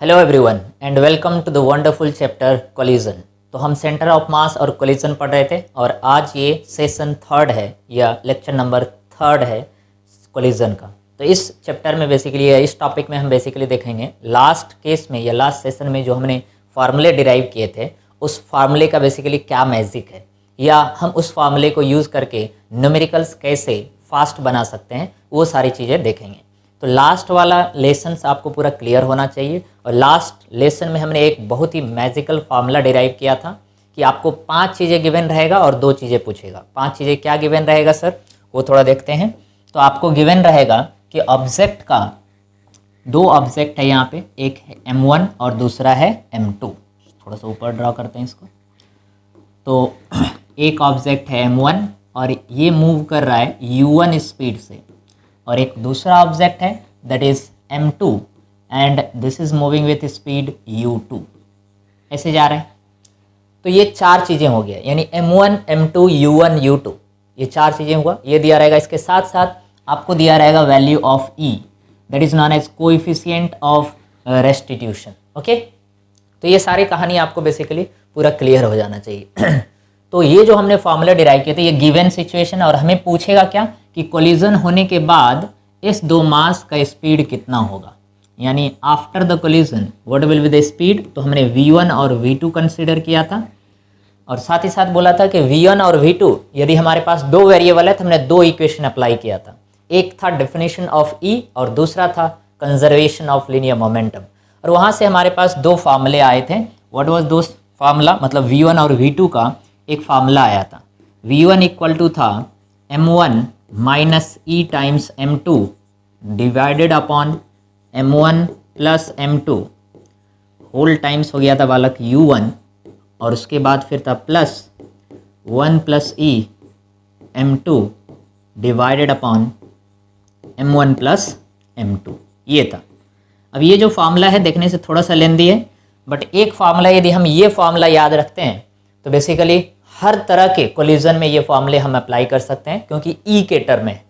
Hello everyone and welcome to the wonderful chapter collision. तो हम centre of mass और collision पढ़ रहे थे और आज ये सेशन थर्ड है या लेक्चर नंबर थर्ड है कोलिजन का। तो इस चैप्टर में बेसिकली इस टॉपिक में हम बेसिकली देखेंगे लास्ट केस में या लास्ट सेशन में जो हमने फार्मूले डिराइव किए थे उस फार्मूले का बेसिकली क्या मैजिक है या हम उस फार्मूले को यूज़ करके न्यूमेरिकल्स कैसे फास्ट बना सकते हैं वो सारी चीज़ें देखेंगे। तो लास्ट वाला लेसन आपको पूरा क्लियर होना चाहिए और लास्ट लेसन में हमने एक बहुत ही मैजिकल फार्मूला डिराइव किया था कि आपको 5 चीज़ें गिवन रहेगा और 2 चीज़ें पूछेगा। 5 चीज़ें क्या गिवन रहेगा सर वो थोड़ा देखते हैं। तो आपको गिवन रहेगा कि ऑब्जेक्ट का 2 ऑब्जेक्ट है यहाँ पे, एक है M1 और दूसरा है M2। थोड़ा सा ऊपर ड्रॉ करते हैं इसको। तो एक ऑब्जेक्ट है M1 और ये मूव कर रहा है U1 स्पीड से और एक दूसरा ऑब्जेक्ट है that is M2 and this is moving with speed U2, ऐसे जा रहा है। तो ये 4 चीज़ें हो गया, यानी M1, M2, U1, U2 ये 4 चीज़ें हुआ। ये दिया रहेगा, इसके साथ साथ आपको दिया रहेगा value of E that is known as coefficient of restitution. Okay, तो ये सारी कहानी आपको बेसिकली पूरा क्लियर हो जाना चाहिए। तो ये जो हमने फॉर्मूला डिराइव किए थे ये गिवन सिचुएशन और हमें पूछेगा क्या कि कोलिजन होने के बाद इस 2 मास का स्पीड कितना होगा, यानी after the collision what will be the speed. तो हमने v1 और v2 कंसीडर किया था और साथ ही साथ बोला था कि v1 और v2 यदि हमारे पास 2 वेरिएबल है तो हमने 2 इक्वेशन अप्लाई किया था। एक था डेफिनेशन ऑफ E और दूसरा था कंजर्वेशन ऑफ लीनियर मोमेंटम और वहाँ से हमारे पास 2 फार्मूले आए थे। व्हाट वाज दो फार्मूला, मतलब v1 और v2 का एक फार्मूला आया था। v1 इक्वल टू था m1 minus E times m2 divided upon m1 plus m2 whole times हो गया था बालक u1 और उसके बाद फिर था plus 1 plus E m2 divided upon m1 plus m2, ये था। अब ये जो फार्मूला है देखने से थोड़ा सा लेंदी है, बट एक फार्मूला यदि हम ये फार्मूला याद रखते हैं तो बेसिकली हर तरह के कोलिजन में ये फॉर्मूले हम अप्लाई कर सकते हैं, क्योंकि E के टर्म में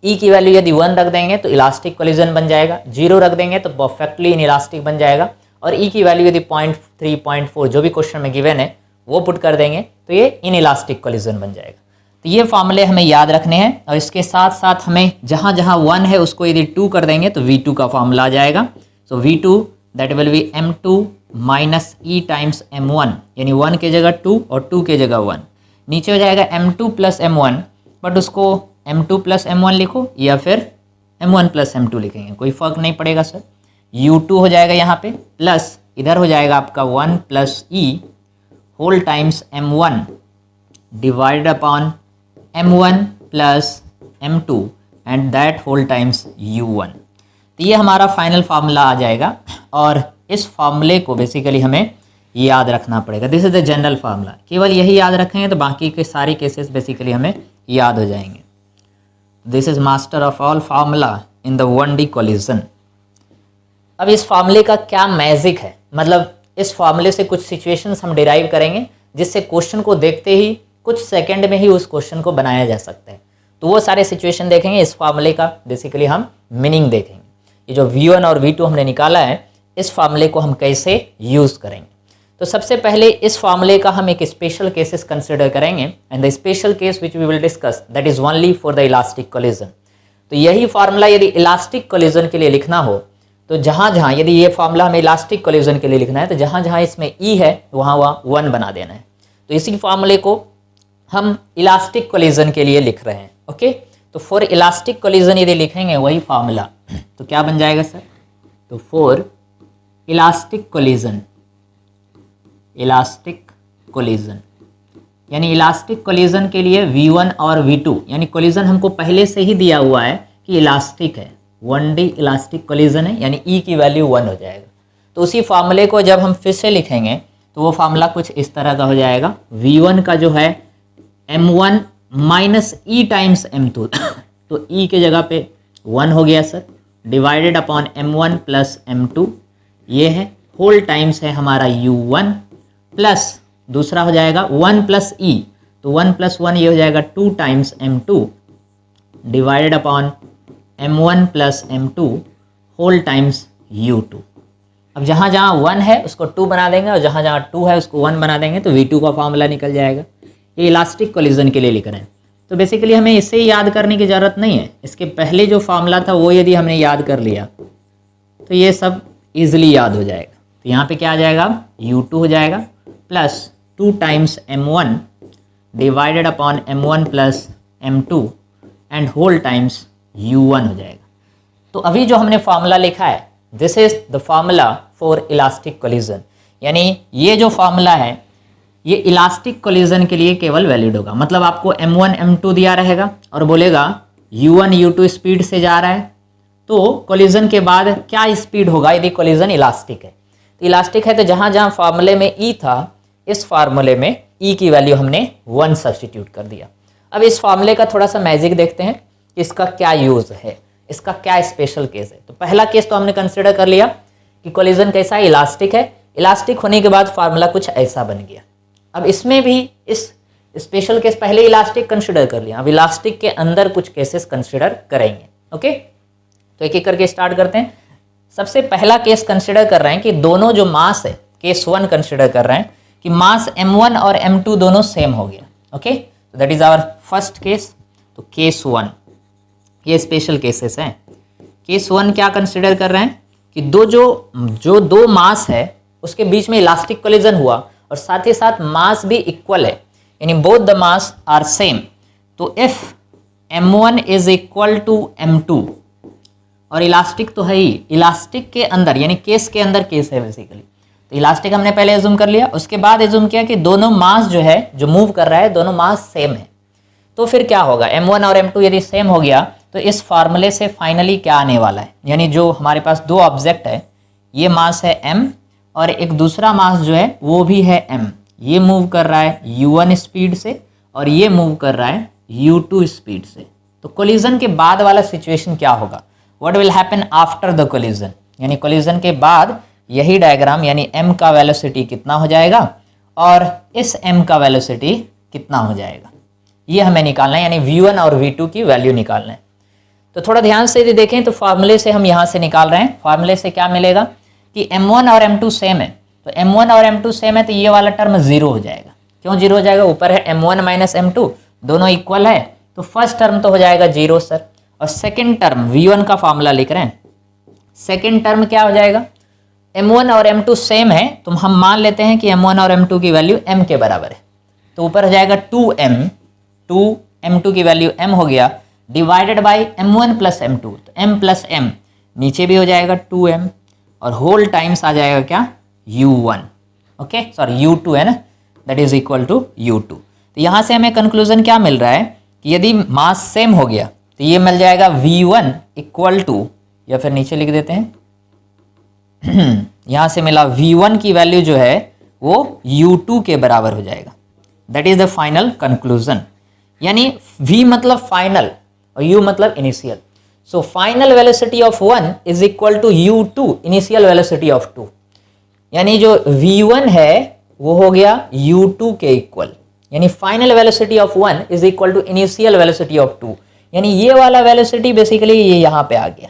E की वैल्यू यदि 1 रख देंगे तो इलास्टिक कोलिजन बन जाएगा, 0 रख देंगे तो परफेक्टली इनइलास्टिक बन जाएगा और E की वैल्यू यदि 0.3 0.4 जो भी क्वेश्चन में गिवन है वो पुट कर देंगे तो ये इनइलास्टिक कोलिजन बन जाएगा। तो ये फॉर्मूले हमें याद रखने हैं और इसके साथ साथ हमें जहाँ जहाँ 1 है उसको यदि 2 कर देंगे तो V2 का फॉर्मूला आ जाएगा। सो V2 that will be M2 minus E times M1, यानी 1 के जगह 2 और 2 के जगह 1। नीचे हो जाएगा M2 प्लस M1, बट उसको M2 प्लस M1 लिखो या फिर M1 प्लस M2 लिखेंगे, कोई फर्क नहीं पड़ेगा सर। U2 हो जाएगा यहाँ पे प्लस इधर हो जाएगा आपका 1 plus E whole times M1 divided upon M1 plus M2 and that whole times U1। तो ये हमारा फाइनल फार्मूला आ जाएगा और इस फार्मूले को बेसिकली हमें याद रखना पड़ेगा। This is the general formula, केवल यही याद रखेंगे तो बाकी के सारे केसेस बेसिकली हमें याद हो जाएंगे। This is master of all formula in the 1D collision. अब इस फार्मूले का क्या मैजिक है, मतलब इस फार्मूले से कुछ सिचुएशंस हम डिराइव करेंगे जिससे क्वेश्चन को देखते ही कुछ सेकंड में ही उस क्वेश्चन को बनाया जा सकता है। तो वो सारे सिचुएशन देखेंगे, इस फार्मूले का बेसिकली हम मीनिंग देखेंगे। ये जो v1 और v2 हमने निकाला है इस फार्मूले को हम कैसे यूज़ करेंगे। तो सबसे पहले इस फार्मूले का हम एक स्पेशल केसेस कंसिडर करेंगे and the special case which we will discuss that is only for the elastic collision. तो यही फार्मूला यदि इलास्टिक कोलिजन के लिए लिखना हो तो जहाँ जहाँ यदि ये फार्मूला हमें इलास्टिक कोलिजन के लिए लिखना है तो जहाँ जहाँ इसमें E है वहाँ वहाँ 1 बना देना है। तो इसी फार्मूले को हम इलास्टिक कोलिजन के लिए लिख रहे हैं। ओके, तो फॉर इलास्टिक कोलिजन यदि लिखेंगे वही फार्मूला तो क्या बन जाएगा सर, तो for elastic collision, elastic collision यानी इलास्टिक कोलिजन के लिए v1 और v2 यानी कोलिजन हमको पहले से ही दिया हुआ है कि इलास्टिक है, 1D इलास्टिक कोलिजन है, यानी E की वैल्यू 1 हो जाएगा। तो उसी फार्मूले को जब हम फिर से लिखेंगे तो वो फार्मूला कुछ इस तरह का हो जाएगा। v1 का जो है M1 minus E times M2 तो E के जगह पे 1 हो गया sir, divided upon M1 plus M2 ये है, होल टाइम्स है हमारा U1 प्लस दूसरा हो जाएगा 1 प्लस E, तो 1 प्लस 1 ये हो जाएगा 2 times M2 divided upon M1 plus M2 whole times U2। अब जहाँ जहाँ 1 है उसको 2 बना देंगे और जहाँ जहाँ 2 है उसको 1 बना देंगे तो V2 का फॉर्मूला निकल जाएगा। ये इलास्टिक कोलिजन के लिए लिख रहे हैं। तो बेसिकली हमें इसे याद करने की ज़रूरत नहीं है, इसके पहले जो फार्मूला था वो यदि हमने याद कर लिया तो ये सब ईजिली याद हो जाएगा। तो यहाँ पे क्या आ जाएगा, U2 हो जाएगा plus 2 times M1 divided upon M1 plus M2 and whole times U1 हो जाएगा। तो अभी जो हमने फार्मूला लिखा है this is the formula for elastic collision, यानी ये जो फार्मूला है ये इलास्टिक कोलिजन के लिए केवल वैलिड होगा। मतलब आपको M1 M2 दिया रहेगा और बोलेगा U1 U2 स्पीड से जा रहा है, तो कोलिजन के बाद क्या स्पीड होगा यदि कोलिजन इलास्टिक है। तो इलास्टिक है तो जहाँ जहाँ फार्मूले में E था इस फार्मूले में E की वैल्यू हमने 1 सब्सटीट्यूट कर दिया। अब इस फार्मूले का थोड़ा सा मैजिक देखते हैं कि इसका क्या यूज़ है, इसका क्या स्पेशल केस है। तो पहला केस तो हमने कंसिडर कर लिया कि कोलिजन कैसा है, इलास्टिक है। इलास्टिक होने के बाद फार्मूला कुछ ऐसा बन गया। अब इसमें भी इस स्पेशल केस पहले इलास्टिक कंसिडर कर लिया, अब इलास्टिक के अंदर कुछ केसेस कंसिडर करेंगे। ओके, तो एक एक करके स्टार्ट करते हैं। सबसे पहला केस कंसिडर कर रहे हैं कि दोनों जो मास है, केस 1 कंसिडर कर रहे हैं कि मास M1 और M2 दोनों सेम हो गया। Okay, that is our first case. तो केस 1 ये स्पेशल केसेस हैं। केस 1 क्या कंसिडर कर रहे हैं कि जो दो मास है उसके बीच में इलास्टिक कोलिजन हुआ और साथ ही साथ मास भी इक्वल है, यानी both the mass are same. तो if M1 is equal to M2 और इलास्टिक तो है ही, इलास्टिक के अंदर यानी केस के अंदर केस है बेसिकली। तो इलास्टिक हमने पहले एज्यूम कर लिया, उसके बाद एज्यूम किया कि दोनों मास जो है जो मूव कर रहा है दोनों मास सेम है। तो फिर क्या होगा, M1 और M2 यदि सेम हो गया तो इस फार्मूले से फाइनली क्या आने वाला है, यानी जो हमारे पास दो ऑब्जेक्ट है, ये मास है M और एक दूसरा मास जो है वो भी है M। ये मूव कर रहा है U1 स्पीड से और ये मूव कर रहा है U2 स्पीड से। तो कोलिजन के बाद वाला सिचुएशन क्या होगा, what will happen after the collision, यानी कोलिजन के बाद यही डायग्राम, यानी M का वेलोसिटी कितना हो जाएगा और इस M का वेलोसिटी कितना हो जाएगा, ये हमें निकालना है, यानी V1 और V2 की वैल्यू निकालना है। तो थोड़ा ध्यान से यदि देखें तो फार्मूले से हम यहाँ से निकाल रहे हैं। फार्मूले से क्या मिलेगा कि M1 और M2 सेम है, तो M1 और M2 सेम है तो ये वाला टर्म 0 हो जाएगा। क्यों 0 हो जाएगा, ऊपर है M1 माइनस M2, दोनों इक्वल है, तो फर्स्ट टर्म तो हो जाएगा 0 सर। और सेकेंड टर्म V1 का फार्मूला लिख रहे हैं, सेकेंड टर्म क्या हो जाएगा, M1 और M2 सेम है तो हम मान लेते हैं कि M1 और M2 की वैल्यू M के बराबर है, तो ऊपर हो जाएगा 2M, 2M2 की वैल्यू M हो गया, divided by M1 plus M2, तो M प्लस M नीचे भी हो जाएगा 2M और होल टाइम्स आ जाएगा क्या U1, ओके सॉरी U2 है ना, that is equal to U2। तो यहाँ से हमें कंक्लूजन क्या मिल रहा है कि यदि मास सेम हो गया तो ये मिल जाएगा V1 इक्वल टू, या फिर नीचे लिख देते हैं यहाँ से मिला V1 की वैल्यू जो है वो U2 के बराबर हो जाएगा। That is the final conclusion, यानी V मतलब फाइनल और U मतलब initial. So final velocity of 1 is equal to U2 initial velocity of 2, यानी जो V1 है वो हो गया U2 के इक्वल, यानी final velocity of 1 is equal to initial velocity of 2, यानी ये वाला वेलोसिटी बेसिकली ये यहाँ पे आ गया।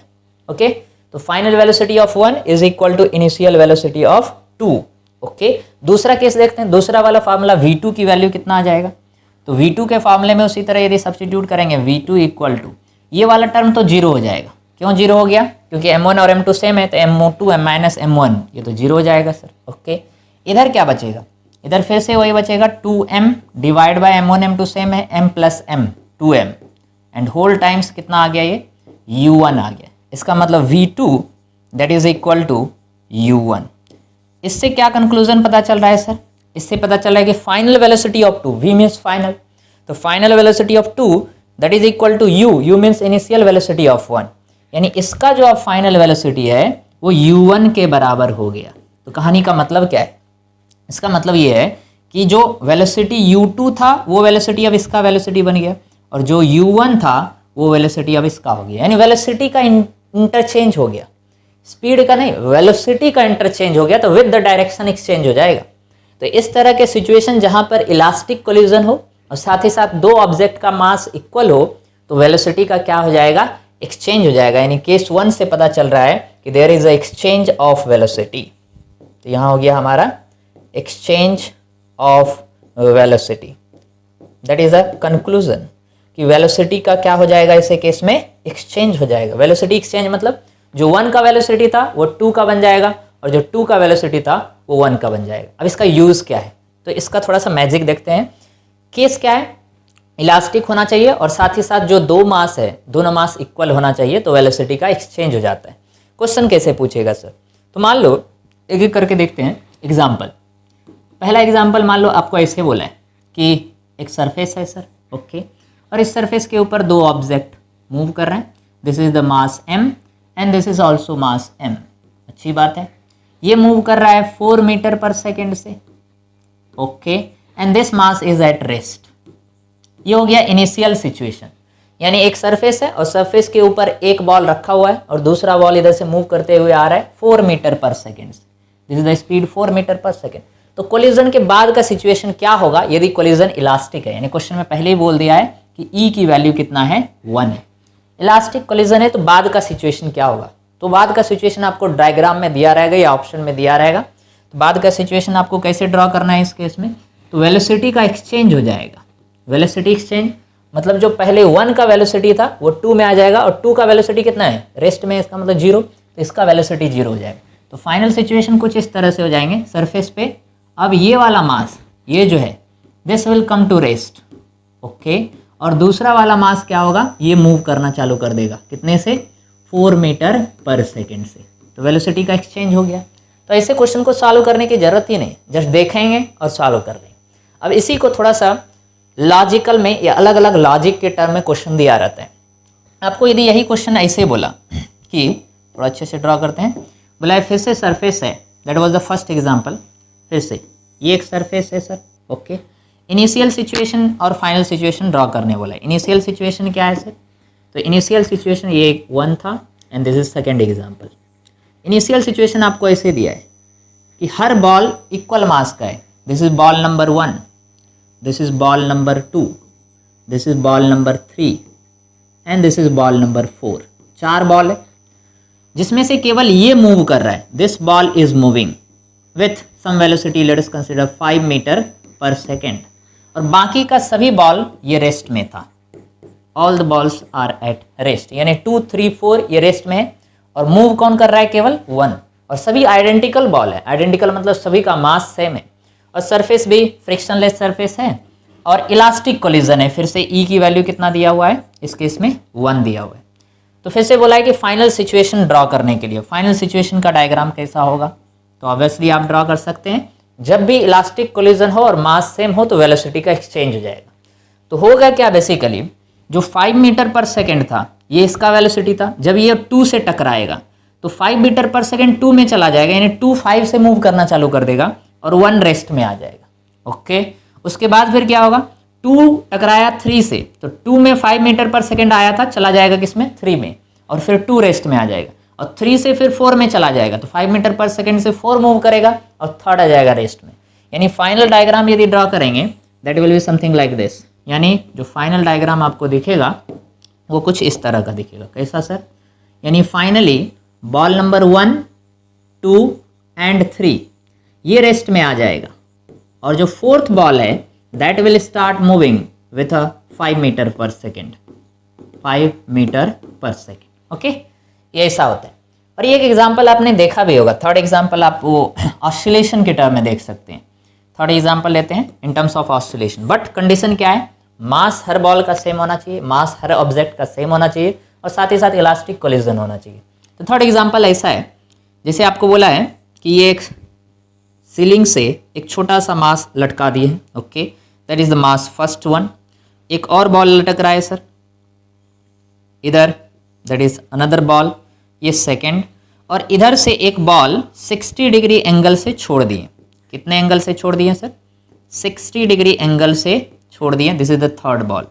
ओके, तो final velocity of 1 is equal to initial velocity of 2। Okay, दूसरा केस देखते हैं। दूसरा वाला फार्मूला V2 की वैल्यू कितना आ जाएगा, तो V2 के फार्मूले में उसी तरह यदि सब्स्टिट्यूट करेंगे V2 इक्वल टू, ये वाला टर्म तो 0 हो जाएगा। क्यों 0 हो गया, क्योंकि M1 और M2 सेम है तो M2 माइनस M1 ये तो 0 हो जाएगा सर। ओके, इधर क्या बचेगा, इधर फिर से वही बचेगा 2M divide by M1 M2 same है M plus M 2M and whole times कितना आ गया, ये U1 आ गया। इसका मतलब V2 that is equal to U1। इससे क्या कंक्लूजन पता चल रहा है सर, इससे पता चल रहा है कि final velocity of 2, V means final, तो final velocity of 2 that is equal to U means initial velocity of 1, यानी इसका जो अब फाइनल वेलोसिटी है वो U1 के बराबर हो गया। तो कहानी का मतलब क्या है, इसका मतलब ये है कि जो वेलोसिटी U2 था वो वेलोसिटी अब इसका वेलोसिटी बन गया और जो U1 था वो वेलोसिटी अब इसका हो गया, यानी वेलोसिटी का इंटरचेंज हो गया, स्पीड का नहीं वेलोसिटी का इंटरचेंज हो गया, तो विद द डायरेक्शन एक्सचेंज हो जाएगा। तो इस तरह के सिचुएशन जहां पर इलास्टिक कोलिजन हो और साथ ही साथ दो ऑब्जेक्ट का मास इक्वल हो तो वेलोसिटी का क्या हो जाएगा, एक्सचेंज हो जाएगा। यानी केस 1 से पता चल रहा है कि there is a exchange of velocity. तो यहाँ हो गया हमारा exchange of velocity, that is a conclusion कि वेलोसिटी का क्या हो जाएगा, ऐसे केस में एक्सचेंज हो जाएगा। वेलोसिटी एक्सचेंज मतलब जो 1 का वेलोसिटी था वो 2 का बन जाएगा और जो 2 का वेलोसिटी था वो 1 का बन जाएगा। अब इसका यूज़ क्या है, तो इसका थोड़ा सा मैजिक देखते हैं। केस क्या है, इलास्टिक होना चाहिए और साथ ही साथ जो दो मास है दोनों मास इक्वल होना चाहिए, तो वेलोसिटी का एक्सचेंज हो जाता है। क्वेश्चन कैसे पूछेगा सर, तो मान लो एक एक करके देखते हैं एग्जाम्पल। पहला एग्जाम्पल मान लो आपको ऐसे बोला है कि एक सरफेस है सर, ओके, और इस सरफेस के ऊपर दो ऑब्जेक्ट मूव कर रहे हैं। This is the mass m and this is also mass m। अच्छी बात है, ये मूव कर रहा है 4 मीटर पर सेकेंड से, okay, and this mass is at rest. ये हो गया इनिशियल सिचुएशन, यानी एक सरफेस है और सरफेस के ऊपर एक बॉल रखा हुआ है और दूसरा बॉल इधर से मूव करते हुए आ रहा है 4 मीटर पर सेकेंड से। This is the speed 4 metre per second. तो कोलिजन के बाद का सिचुएशन क्या होगा यदि कोलिजन इलास्टिक है, यानी क्वेश्चन में पहले ही बोल दिया है कि E की वैल्यू कितना है, 1 है। इलास्टिक कोलिजन है तो बाद का सिचुएशन क्या होगा, तो बाद का सिचुएशन आपको डायग्राम में दिया रहेगा या ऑप्शन में दिया रहेगा। तो बाद का सिचुएशन आपको कैसे ड्रॉ करना है इस केस में, तो वेलोसिटी का एक्सचेंज हो जाएगा। वेलोसिटी एक्सचेंज मतलब जो पहले 1 का वेलोसिटी था वो 2 में आ जाएगा और 2 का वेलोसिटी कितना है, रेस्ट में, इसका मतलब 0, तो इसका वेलोसिटी 0 हो जाएगा। तो फाइनल सिचुएशन कुछ इस तरह से हो जाएंगे सरफेस पे। अब ये वाला मास, ये जो है this will come to rest, okay, और दूसरा वाला मास क्या होगा, ये मूव करना चालू कर देगा, कितने से, 4 मीटर पर सेकेंड से। तो वेलोसिटी का एक्सचेंज हो गया। तो ऐसे क्वेश्चन को सॉल्व करने की जरूरत ही नहीं, जस्ट देखेंगे और सॉल्व कर देंगे। अब इसी को थोड़ा सा लॉजिकल में या अलग अलग लॉजिक के टर्म में क्वेश्चन दिया रहता है आपको। यदि यही क्वेश्चन ऐसे बोला कि, थोड़ा अच्छे से ड्रॉ करते हैं, बोला फिर से सरफेस है, that was the first example. फिर से ये एक सरफेस है सर, ओके, इनिशियल सिचुएशन और फाइनल सिचुएशन ड्रॉ करने बोला है। इनिशियल सिचुएशन क्या है सर, तो इनिशियल सिचुएशन ये 1 था and this is second example. Initial situation आपको ऐसे दिया है कि हर बॉल इक्वल मास का है। This is ball number 1, this is ball number 2, this is ball number 3 and this is ball number 4। 4 ball है जिसमें से केवल ये मूव कर रहा है, this ball is moving with some velocity, let us consider 5 metre per second, और बाकी का सभी बॉल ये रेस्ट में था। All the balls are at rest, यानी 2, 3, 4 ये रेस्ट में है और मूव कौन कर रहा है, केवल 1, और सभी आइडेंटिकल बॉल है। आइडेंटिकल मतलब सभी का मास सेम है और सरफेस भी फ्रिक्शनलेस सरफेस है और इलास्टिक कोलिजन है। फिर से E की वैल्यू कितना दिया हुआ है, इस केस में 1 दिया हुआ है। तो फिर से बोला है कि फाइनल सिचुएशन ड्रॉ करने के लिए फाइनल सिचुएशन का डायग्राम कैसा होगा, तो ऑब्वियसली आप ड्रॉ कर सकते हैं। जब भी इलास्टिक कोलिजन हो और मास सेम हो तो वेलोसिटी का एक्सचेंज हो जाएगा। तो होगा क्या, बेसिकली जो 5 मीटर पर सेकेंड था ये इसका वेलोसिटी था, जब ये 2 से टकराएगा तो 5 मीटर पर सेकेंड 2 में चला जाएगा, यानी 2 5 से मूव करना चालू कर देगा और 1 रेस्ट में आ जाएगा, ओके। उसके बाद फिर क्या होगा, 2 टकराया 3 से, तो 2 में 5 मीटर पर सेकेंड आया था, चला जाएगा किसमें, 3 में, और फिर 2 रेस्ट में आ जाएगा और 3 से फिर 4 में चला जाएगा, तो 5 मीटर पर सेकेंड से 4 मूव करेगा और 3rd आ जाएगा रेस्ट में। यानी फाइनल डायग्राम यदि ड्रॉ करेंगे that will be something like this, यानी जो फाइनल डायग्राम आपको दिखेगा वो कुछ इस तरह का दिखेगा। कैसा सर, यानी फाइनली बॉल नंबर 1, 2 एंड 3 ये रेस्ट में आ जाएगा और जो 4th बॉल है that will start moving with a 5 metre per second, 5 metre per second, okay. ये ऐसा होता है। और ये एक एग्जांपल आपने देखा भी होगा, 3rd एग्जांपल आप वो ऑसिलेशन के टर्म में देख सकते हैं। 3rd एग्जांपल लेते हैं in terms of oscillation, but condition क्या है, मास हर बॉल का सेम होना चाहिए, मास हर ऑब्जेक्ट का सेम होना चाहिए और साथ ही साथ इलास्टिक कोलिजन होना चाहिए। तो 3rd एग्जांपल ऐसा है, जैसे आपको बोला है कि ये एक सीलिंग से एक छोटा सा मास लटका दिए हैं, okay, that is the mass first one. एक और बॉल लटक रहा है सर इधर, दैट इज अनदर बॉल, ये सेकेंड, और इधर से एक बॉल 60 डिग्री एंगल से छोड़ दिए। कितने एंगल से छोड़ दिए सर, 60 डिग्री एंगल से छोड़ दिए। This is the 3rd ball,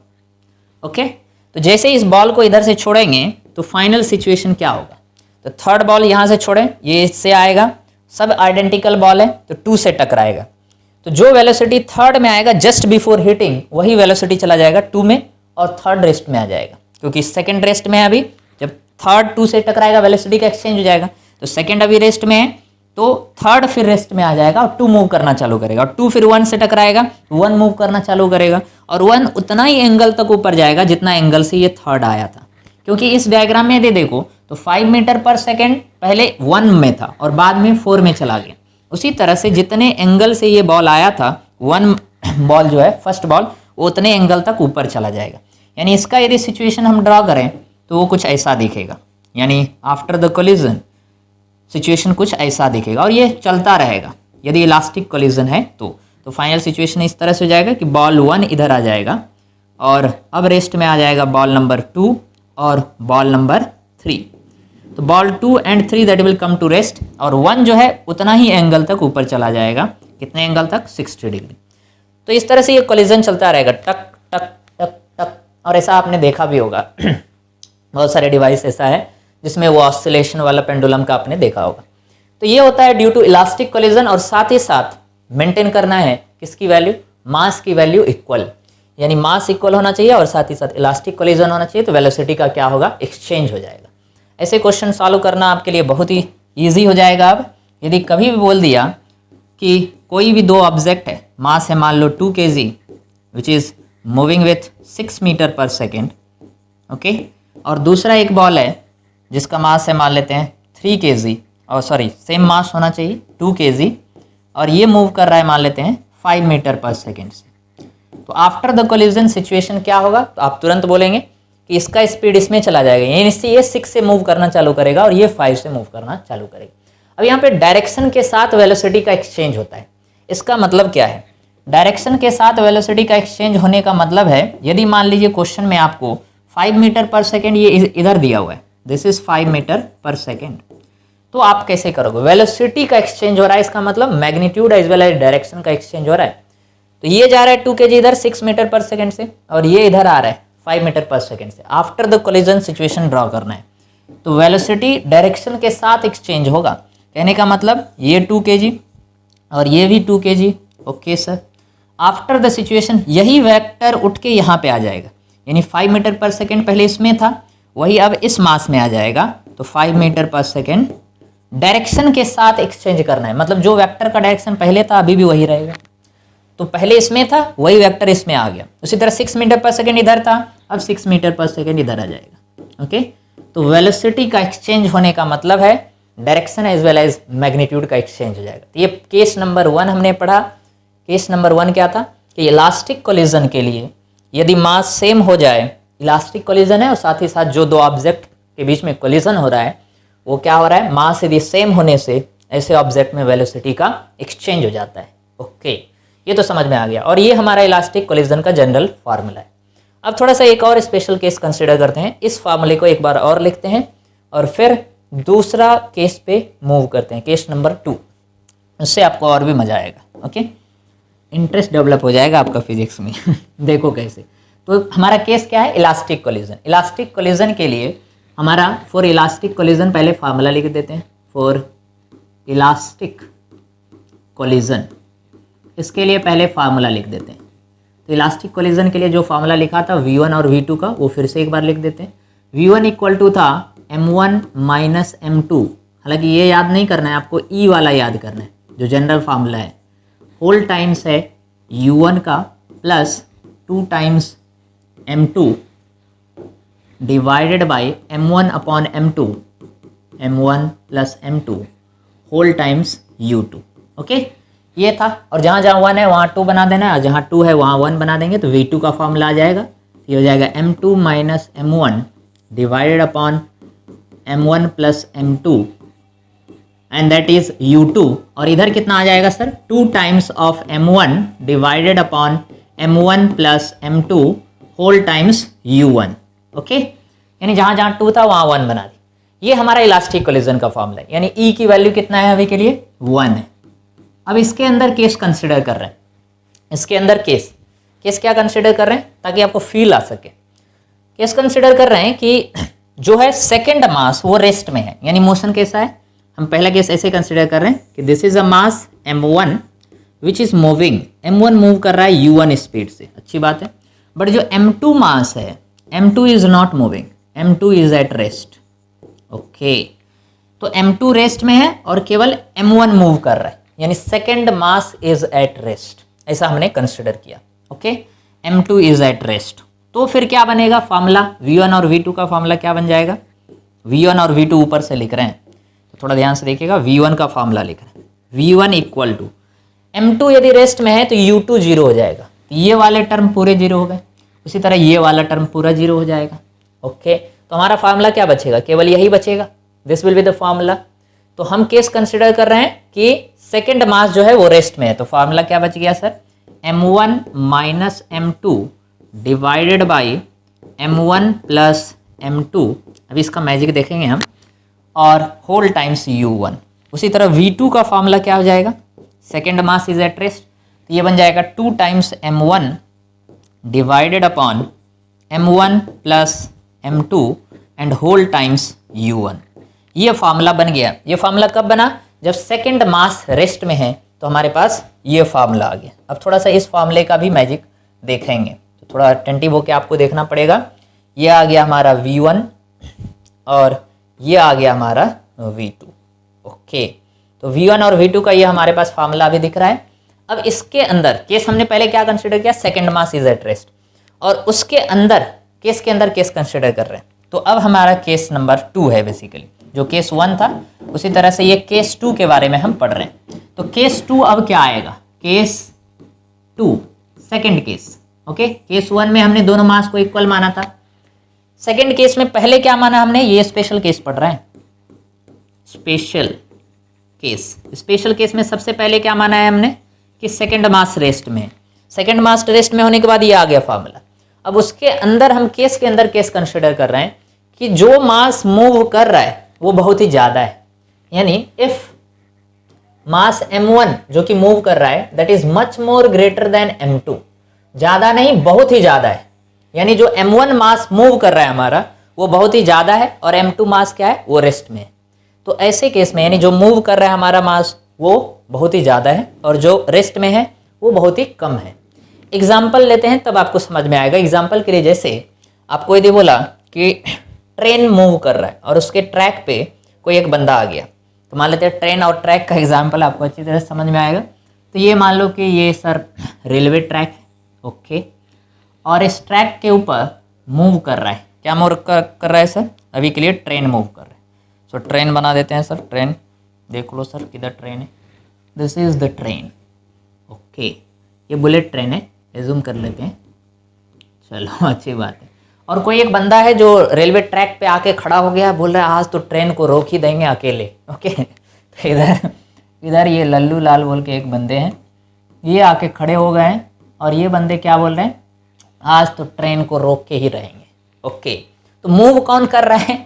okay. तो जैसे इस बॉल को इधर से छोड़ेंगे तो फाइनल सिचुएशन क्या होगा, तो 3rd बॉल यहाँ से छोड़ें, ये इससे आएगा, सब आइडेंटिकल बॉल है तो 2 से टकराएगा, तो जो वेलोसिटी 3rd में आएगा जस्ट बिफोर हिटिंग वही वेलोसिटी चला जाएगा 2 में और 3rd रेस्ट में आ जाएगा, क्योंकि 2nd रेस्ट में है अभी। जब 3rd 2 से टकराएगा वेलोसिटी का एक्सचेंज हो जाएगा, तो सेकंड अभी रेस्ट में है, तो थर्ड फिर रेस्ट में आ जाएगा और 2 मूव करना चालू करेगा, और 2 फिर 1 से टकराएगा, 1 मूव करना चालू करेगा, और 1 उतना ही एंगल तक ऊपर जाएगा जितना एंगल से ये थर्ड आया था। क्योंकि इस डायग्राम में यदि देखो तो 5 मीटर पर सेकेंड पहले 1 में था और बाद में 4 में चला गया। उसी तरह से जितने एंगल से ये बॉल आया था, 1 बॉल जो है फर्स्ट बॉल, उतने एंगल तक ऊपर चला जाएगा। यानी इसका यदि सिचुएशन हम ड्रॉ करें तो वो कुछ ऐसा दिखेगा, यानी आफ्टर द कोलिजन सिचुएशन कुछ ऐसा दिखेगा, और ये चलता रहेगा यदि इलास्टिक कोलिजन है तो फाइनल सिचुएशन इस तरह से हो जाएगा कि बॉल 1 इधर आ जाएगा, और अब रेस्ट में आ जाएगा बॉल नंबर 2 और बॉल नंबर 3। तो ball 2 and 3 that will come to rest, और 1 जो है उतना ही एंगल तक ऊपर चला जाएगा, कितने एंगल तक, 60 डिग्री। तो इस तरह से ये कोलिजन चलता रहेगा, टक टक टक टक, और ऐसा आपने देखा भी होगा बहुत सारे डिवाइस ऐसा है जिसमें वो ऑसिलेशन वाला पेंडुलम का आपने देखा होगा। तो ये होता है ड्यू टू इलास्टिक कोलिजन, और साथ ही साथ मेंटेन करना है किसकी वैल्यू, मास की वैल्यू इक्वल, यानी मास इक्वल होना चाहिए और साथ ही साथ इलास्टिक कोलिजन होना चाहिए, तो वेलोसिटी का क्या होगा, एक्सचेंज हो जाएगा। ऐसे क्वेश्चन सॉल्व करना आपके लिए बहुत ही ईजी हो जाएगा। अब यदि कभी भी बोल दिया कि कोई भी 2 ऑब्जेक्ट है, मास है मान लो 2 kg which is moving with 6 metre per second, okay, और दूसरा एक बॉल है जिसका मास है मान लेते हैं 3 kg, और सॉरी सेम मास होना चाहिए 2 kg, और ये मूव कर रहा है मान लेते हैं 5 मीटर पर सेकेंड से, तो आफ्टर द कोलिजन सिचुएशन क्या होगा, तो आप तुरंत बोलेंगे कि इसका स्पीड इसमें चला जाएगा, यानी इससे ये 6 से मूव करना चालू करेगा और ये 5 से मूव करना चालू करेगा। अब यहाँ पे डायरेक्शन के साथ वेलोसिटी का एक्सचेंज होता है। इसका मतलब क्या है, डायरेक्शन के साथ वेलोसिटी का एक्सचेंज होने का मतलब है, यदि मान लीजिए क्वेश्चन में आपको 5 मीटर पर सेकेंड ये इधर दिया हुआ है, this is 5 metre per second, तो आप कैसे करोगे, वेलोसिटी का एक्सचेंज हो रहा है, इसका मतलब magnitude as well as direction का एक्सचेंज हो रहा है। तो ये जा रहा है 2 kg इधर 6 मीटर पर सेकेंड से, और ये इधर आ रहा है 5 मीटर पर सेकेंड से। After the collision situation draw करना है, तो वेलोसिटी डायरेक्शन के साथ एक्सचेंज होगा। कहने का मतलब ये 2 kg और ये भी 2 kg, okay sir. After the situation यही वेक्टर उठ के यहाँ पे आ जाएगा, यानी 5 मीटर पर सेकेंड पहले इसमें था, वही अब इस मास में आ जाएगा, तो 5 मीटर पर सेकेंड डायरेक्शन के साथ एक्सचेंज करना है, मतलब जो वेक्टर का डायरेक्शन पहले था अभी भी वही रहेगा। तो पहले इसमें था, वही वेक्टर इसमें आ गया। उसी तरह 6 मीटर पर सेकेंड इधर था, अब 6 मीटर पर सेकेंड इधर आ जाएगा, ओके। तो वेलोसिटी का एक्सचेंज होने का मतलब है direction as well as magnitude का एक्सचेंज हो जाएगा। तो ये केस नंबर 1 हमने पढ़ा। केस नंबर 1 क्या था कि इलास्टिक कोलिजन के लिए यदि मास सेम हो जाए, इलास्टिक कोलिजन है और साथ ही साथ जो 2 ऑब्जेक्ट के बीच में कोलिजन हो रहा है वो क्या हो रहा है, मास यदि सेम होने से ऐसे ऑब्जेक्ट में वेलोसिटी का एक्सचेंज हो जाता है, ओके। ये तो समझ में आ गया, और ये हमारा इलास्टिक कोलिजन का जनरल फार्मूला है। अब थोड़ा सा एक और स्पेशल केस कंसिडर करते हैं, इस फार्मूले को एक बार और लिखते हैं और फिर दूसरा केस पे मूव करते हैं, केस नंबर 2। उससे आपको और भी मजा आएगा, ओके, इंटरेस्ट डेवलप हो जाएगा आपका फिजिक्स में देखो कैसे। तो हमारा केस क्या है, इलास्टिक कोलिजन। इलास्टिक कोलिजन के लिए हमारा फॉर इलास्टिक कोलिजन पहले फार्मूला लिख देते हैं, फॉर इलास्टिक कोलिजन, इसके लिए पहले फार्मूला लिख देते हैं। तो इलास्टिक कोलिजन के लिए जो फार्मूला लिखा था V1 और V2 का, वो फिर से एक बार लिख देते हैं। V1 इक्वल टू था M1 माइनस M2, हालांकि ये याद नहीं करना है आपको, E वाला याद करना है जो जनरल फार्मूला है, होल टाइम्स है U1 का plus 2 times M2 divided by M1 upon M2, M1 plus M2 whole times U2, okay. ये था, और जहाँ जहाँ 1 है वहाँ 2 बना देना है, जहाँ 2 है वहाँ 1 बना देंगे, तो V2 का फॉर्मूला आ जाएगा। ये हो जाएगा M2 minus M1 divided upon M1 plus M2 and that is U2, और इधर कितना आ जाएगा sir, 2 times of M1 divided upon M1 plus M2 whole times U1, okay. यानी जहाँ जहाँ 2 था वहाँ 1 बना दी। ये हमारा इलास्टिक कोलिजन का फॉर्मूला है, यानी E की वैल्यू कितना है अभी के लिए, 1 है। अब इसके अंदर केस कंसिडर कर रहे हैं, इसके अंदर केस क्या कंसिडर कर रहे हैं ताकि आपको फील आ सके। केस कंसिडर कर रहे हैं कि जो है सेकंड मास वो रेस्ट में है, यानी मोशन कैसा है। हम पहला केस ऐसे कंसिडर कर रहे हैं कि this is a mass M1 which is moving, M1 move कर रहा है U1 स्पीड से, अच्छी बात है। बट जो M2 मास है, M2 is not moving, M2 is at rest, okay. तो m2 रेस्ट में है और केवल m1 मूव कर रहा है, यानी second mass is at rest, ऐसा हमने कंसिडर किया। Okay, m2 is at rest. तो फिर क्या बनेगा फॉर्मूला, v1 और v2 का फॉर्मूला क्या बन जाएगा, v1 और v2 ऊपर से लिख रहे हैं तो थोड़ा ध्यान से देखिएगा, v1 का फॉर्मूला लिख रहे हैं, v1 इक्वल टू m2 यदि रेस्ट में है तो u2 जीरो हो जाएगा, तो ये वाले टर्म पूरे जीरो हो गए, उसी तरह ये वाला टर्म पूरा जीरो हो जाएगा। ओके, तो हमारा फार्मूला क्या बचेगा, केवल यही बचेगा, this will be the formula. तो हम केस कंसिडर कर रहे हैं कि सेकेंड मास जो है वो रेस्ट में है, तो फार्मूला क्या बच गया sir, m1 minus m2 divided by m1 plus m2, अभी इसका मैजिक देखेंगे हम, और होल टाइम्स u1। उसी तरह v2 का फार्मूला क्या हो जाएगा, second mass is at rest, तो ये बन जाएगा 2 times m1 divided upon m1 plus m2 and whole times u1। ये फार्मूला बन गया। ये फार्मूला कब बना, जब सेकेंड मास रेस्ट में है, तो हमारे पास ये फार्मूला आ गया। अब थोड़ा सा इस फार्मूले का भी मैजिक देखेंगे, तो थोड़ा अटेंटिव होकर आपको देखना पड़ेगा। ये आ गया हमारा v1 और ये आ गया हमारा v2। ओके, तो v1 और v2 का ये हमारे पास फार्मूला अभी दिख रहा है। अब इसके अंदर केस हमने पहले क्या कंसिडर किया, second mass is at rest, और उसके अंदर केस के अंदर केस कंसिडर कर रहे हैं। तो अब हमारा केस नंबर 2 है, बेसिकली जो केस 1 था उसी तरह से ये केस 2 के बारे में हम पढ़ रहे हैं। तो केस 2 अब क्या आएगा, case 2 second case. Okay, case 1 में हमने दोनों मास को इक्वल माना था, सेकेंड केस में पहले क्या माना हमने, ये स्पेशल केस पढ़ रहे हैं, स्पेशल केस। स्पेशल केस में सबसे पहले क्या माना है हमने कि सेकेंड मास रेस्ट में, सेकेंड मास रेस्ट में होने के बाद ये आ गया फार्मूला। अब उसके अंदर हम केस के अंदर केस कंसिडर कर रहे हैं कि जो मास मूव कर रहा है वो बहुत ही ज़्यादा है, यानी इफ मास m1 जो कि मूव कर रहा है that is much more greater than m2, ज़्यादा नहीं बहुत ही ज़्यादा है, यानी जो m1 मास मूव कर रहा है हमारा वो बहुत ही ज़्यादा है और m2 मास क्या है वो रेस्ट में है। तो ऐसे केस में यानी जो मूव कर रहा है हमारा मास वो बहुत ही ज़्यादा है और जो रेस्ट में है वो बहुत ही कम है। एग्जाम्पल लेते हैं तब आपको समझ में आएगा। एग्जाम्पल के लिए जैसे आपको यदि बोला कि ट्रेन मूव कर रहा है और उसके ट्रैक पे कोई एक बंदा आ गया, तो मान लेते हैं ट्रेन और ट्रैक का एग्जाम्पल आपको अच्छी तरह समझ में आएगा। तो ये मान लो कि ये सर रेलवे ट्रैक है, ओके, और इस ट्रैक के ऊपर मूव कर रहा है, क्या मूव कर रहा है सर, अभी के लिए ट्रेन मूव कर रहा है। सो ट्रेन बना देते हैं सर, ट्रेन देख लो सर किधर ट्रेन है, this is the train. Okay, ये बुलेट ट्रेन है, एज्यूम कर लेते हैं, चलो अच्छी बात है। और कोई एक बंदा है जो रेलवे ट्रैक पे आके खड़ा हो गया, बोल रहा है आज तो ट्रेन को रोक ही देंगे अकेले। ओके, तो इधर ये लल्लू लाल बोल के एक बंदे हैं, ये आके खड़े हो गए हैं और ये बंदे क्या बोल रहे हैं, आज तो ट्रेन को रोक के ही रहेंगे। ओके, तो मूव कौन कर रहा है,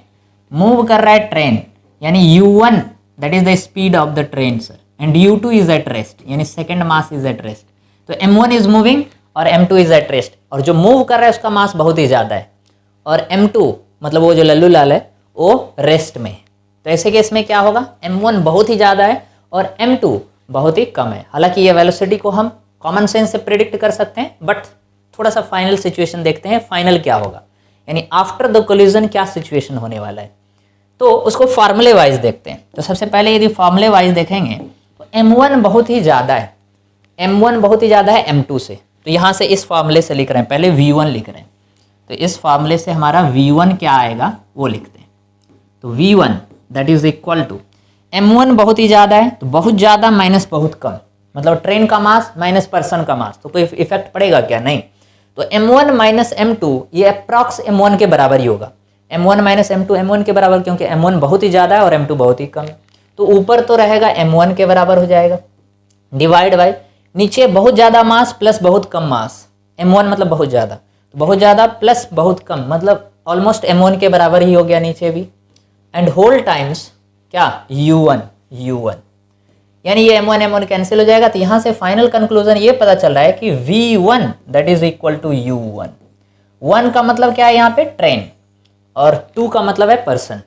मूव कर रहा है ट्रेन, यानी u1 that is the speed of the train sir, and u2 is at rest, यानी second mass is at rest. तो m1 इज मूविंग और m2 इज एट रेस्ट, और जो मूव कर रहा है उसका मास बहुत ही ज़्यादा है, और m2 मतलब वो जो लल्लू लाल है वो रेस्ट में है। तो ऐसे केस में क्या होगा, m1 बहुत ही ज़्यादा है और m2 बहुत ही कम है। हालांकि ये वेलोसिटी को हम कॉमन सेंस से प्रिडिक्ट कर सकते हैं, बट थोड़ा सा फाइनल सिचुएशन देखते हैं, फाइनल क्या होगा, यानी आफ्टर द कोलिजन क्या सिचुएशन होने वाला है, तो उसको फार्मूले वाइज देखते हैं। तो सबसे पहले यदि फार्मूले वाइज देखेंगे तो m1 बहुत ही ज़्यादा है, m1 बहुत ही ज़्यादा है m2 से, तो यहाँ से इस फार्मूले से लिख रहे हैं, पहले v1 लिख रहे हैं, तो इस फार्मूले से हमारा v1 क्या आएगा वो लिखते हैं। तो v1 that is equal to m1 बहुत ही ज़्यादा है, तो बहुत ज़्यादा माइनस बहुत कम, मतलब ट्रेन का मास माइनस पर्सन का मास, तो कोई इफेक्ट पड़ेगा क्या, नहीं। तो m1 माइनस m2 ये अप्रॉक्स m1 के बराबर ही होगा, m1 माइनस m2 m1 के बराबर, क्योंकि m1 बहुत ही ज़्यादा है और m2 बहुत ही कम है, तो ऊपर तो रहेगा m1 के बराबर हो जाएगा, डिवाइड बाय नीचे बहुत ज़्यादा मास प्लस बहुत कम मास, m1 मतलब बहुत ज़्यादा, तो बहुत ज़्यादा प्लस बहुत कम मतलब ऑलमोस्ट m1 के बराबर ही हो गया नीचे भी, एंड होल टाइम्स क्या u1 यानी ये m1 कैंसिल हो जाएगा। तो यहाँ से फाइनल कंक्लूजन ये पता चल रहा है कि v1 that is equal to u1। 1 का मतलब क्या है यहाँ पे ट्रेन, और 2 का मतलब है पर्सन।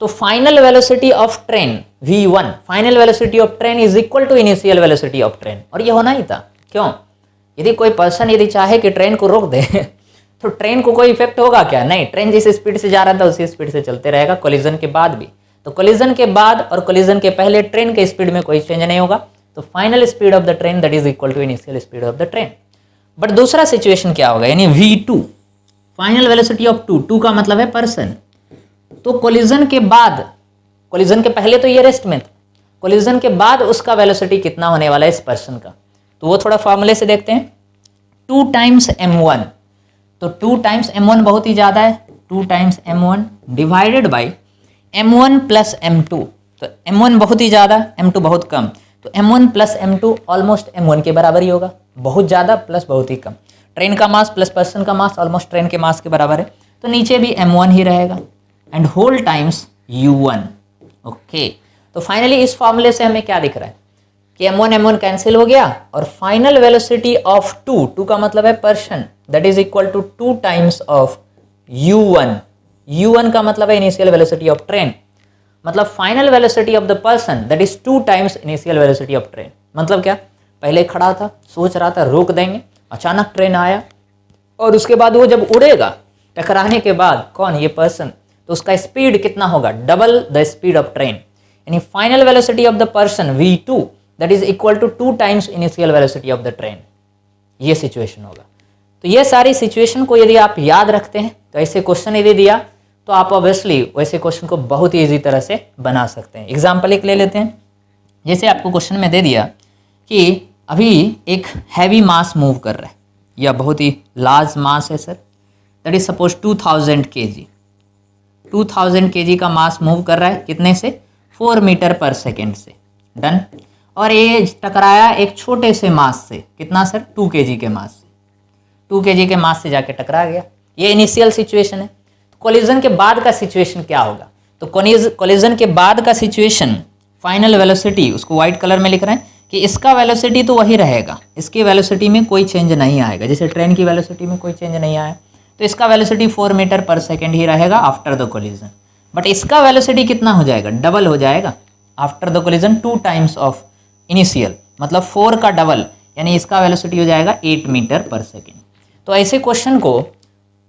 तो final velocity of train v1, final velocity of train is equal to initial velocity of train, और ये होना ही था। क्यों, यदि कोई पर्सन यदि चाहे कि ट्रेन को रोक दे तो ट्रेन को कोई इफेक्ट होगा क्या, नहीं, ट्रेन जिस स्पीड से जा रहा था उसी स्पीड से चलते रहेगा कोलिजन के बाद भी। तो कोलिजन के बाद और कोलिजन के पहले ट्रेन के स्पीड में कोई चेंज नहीं होगा, तो final speed of the train that is equal to initial speed of the train. But दूसरा सिचुएशन क्या होगा, यानी v2 final velocity of to का मतलब है पर्सन। तो कोलिजन के बाद, कोलिजन के पहले तो ये रेस्ट में था, कोलिजन के बाद उसका वेलोसिटी कितना होने वाला है इस पर्सन का, तो वो थोड़ा फॉर्मूले से देखते हैं। 2 टाइम्स m1, तो 2 टाइम्स m1 बहुत ही ज़्यादा है, 2 times m1 divided by m1 plus m2, तो m1 बहुत ही ज़्यादा, m2 बहुत कम, तो m1 plus m2 almost m1 के बराबर ही होगा, बहुत ज़्यादा प्लस बहुत ही कम। ट्रेन का मास प्लस पर्सन का मास ऑलमोस्ट ट्रेन के मास के बराबर है, तो नीचे भी m1 ही रहेगा and whole times u1। Okay, तो फाइनली इस फॉर्मूले से हमें क्या दिख रहा है कि m1 कैंसिल हो गया और फाइनल वेलोसिटी ऑफ टू का मतलब है person, that is equal to 2 times of u1। u1 का मतलब है इनिशियल वेलोसिटी ऑफ ट्रेन, मतलब final velocity of the person that is 2 times initial velocity of train. मतलब क्या, पहले खड़ा था सोच रहा था रोक देंगे, अचानक ट्रेन आया और उसके बाद वो जब उड़ेगा टकराने के बाद, कौन, ये पर्सन, तो उसका स्पीड कितना होगा, double the speed of train, यानी final velocity of the person v2 that is equal to 2 times initial velocity of the train. ये सिचुएशन होगा। तो ये सारी सिचुएशन को यदि आप याद रखते हैं तो ऐसे क्वेश्चन यदि दिया तो आप ऑब्वियसली वैसे क्वेश्चन को बहुत ही ईजी तरह से बना सकते हैं। एग्जाम्पल एक ले लेते हैं, जैसे आपको क्वेश्चन में दे दिया कि अभी एक हैवी मास मूव कर रहा है या बहुत ही लार्ज मास है sir, that is suppose 2000 kg, 2000 kg का मास मूव कर रहा है कितने से, 4 मीटर पर सेकेंड से, डन। और ये टकराया एक छोटे से मास से, कितना सर, 2 kg के मास से, 2 kg के मास से जाके टकरा गया। ये इनिशियल सिचुएशन है। कोलिजन के बाद का सिचुएशन क्या होगा, तो कोलिजन के बाद का सिचुएशन फाइनल वेलोसिटी, उसको व्हाइट कलर में लिख रहे हैं कि इसका वेलोसिटी तो वही रहेगा, इसकी वेलोसिटी में कोई चेंज नहीं आएगा, जैसे ट्रेन की वेलोसिटी में कोई चेंज नहीं आया, तो इसका वेलोसिटी 4 मीटर पर सेकेंड ही रहेगा आफ्टर द कोलिजन। बट इसका वेलोसिटी कितना हो जाएगा, डबल हो जाएगा after the collision, 2 times of initial, मतलब 4 का डबल, यानी इसका वेलोसिटी हो जाएगा 8 मीटर पर सेकेंड। तो ऐसे क्वेश्चन को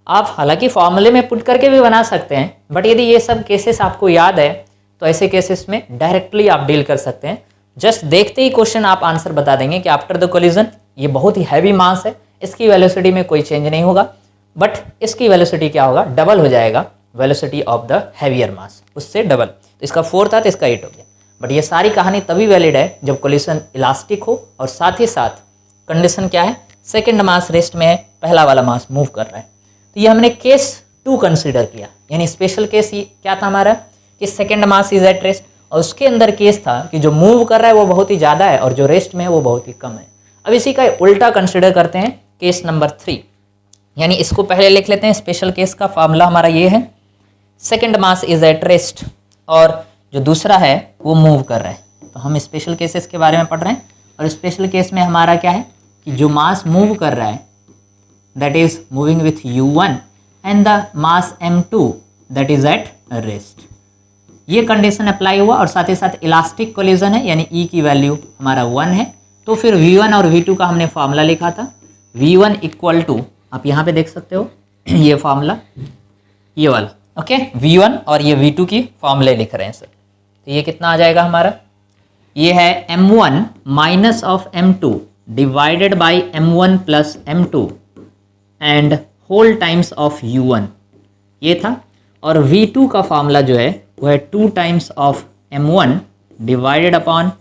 आप हालांकि फॉर्मूले में पुट करके भी बना सकते हैं, बट यदि ये सब केसेस आपको याद है तो ऐसे केसेस में डायरेक्टली आप डील कर सकते हैं। जस्ट देखते ही क्वेश्चन आप आंसर बता देंगे कि आफ्टर द कोलिजन ये बहुत ही हैवी मास है, इसकी वेलोसिटी में कोई चेंज नहीं होगा, बट इसकी वेलोसिटी क्या होगा, डबल हो जाएगा वेलोसिटी ऑफ द हैवियर मास, उससे डबल। तो इसका 4 था तो इसका 8 हो गया। बट ये सारी कहानी तभी वैलिड है जब कोलिजन इलास्टिक हो और साथ ही साथ कंडीशन क्या है, सेकेंड मास रेस्ट में है, पहला वाला मास मूव कर रहा है। तो ये हमने केस 2 कंसिडर किया, यानी स्पेशल केस क्या था हमारा कि second mass is at rest, और उसके अंदर केस था कि जो मूव कर रहा है वो बहुत ही ज़्यादा है और जो रेस्ट में है वो बहुत ही कम है। अब इसी का उल्टा कंसिडर करते हैं, केस नंबर 3, यानी इसको पहले लिख लेते हैं। स्पेशल केस का फॉर्मूला हमारा ये है, second mass is at rest और जो दूसरा है वो मूव कर रहा है। तो हम स्पेशल केसेस के बारे में पढ़ रहे हैं, और स्पेशल केस में हमारा क्या है कि जो मास मूव कर रहा है that is moving with u1 and the mass m2 that is at rest. ये कंडीशन अप्लाई हुआ और साथ ही साथ इलास्टिक कोलिजन है, यानी E की वैल्यू हमारा 1 है। तो फिर v1 और v2 का हमने फार्मूला लिखा था, v1 इक्वल टू, आप यहाँ पे देख सकते हो ये फार्मूला, ये वाला, ओके, v1 और ये v2 की फार्मूले लिख रहे हैं सर। तो ये कितना आ जाएगा हमारा, ये है m1 minus of m2 divided by m1 plus m2 and whole times of u1, ये था। और v2 का फार्मूला जो है वो है 2 times of m1 divided upon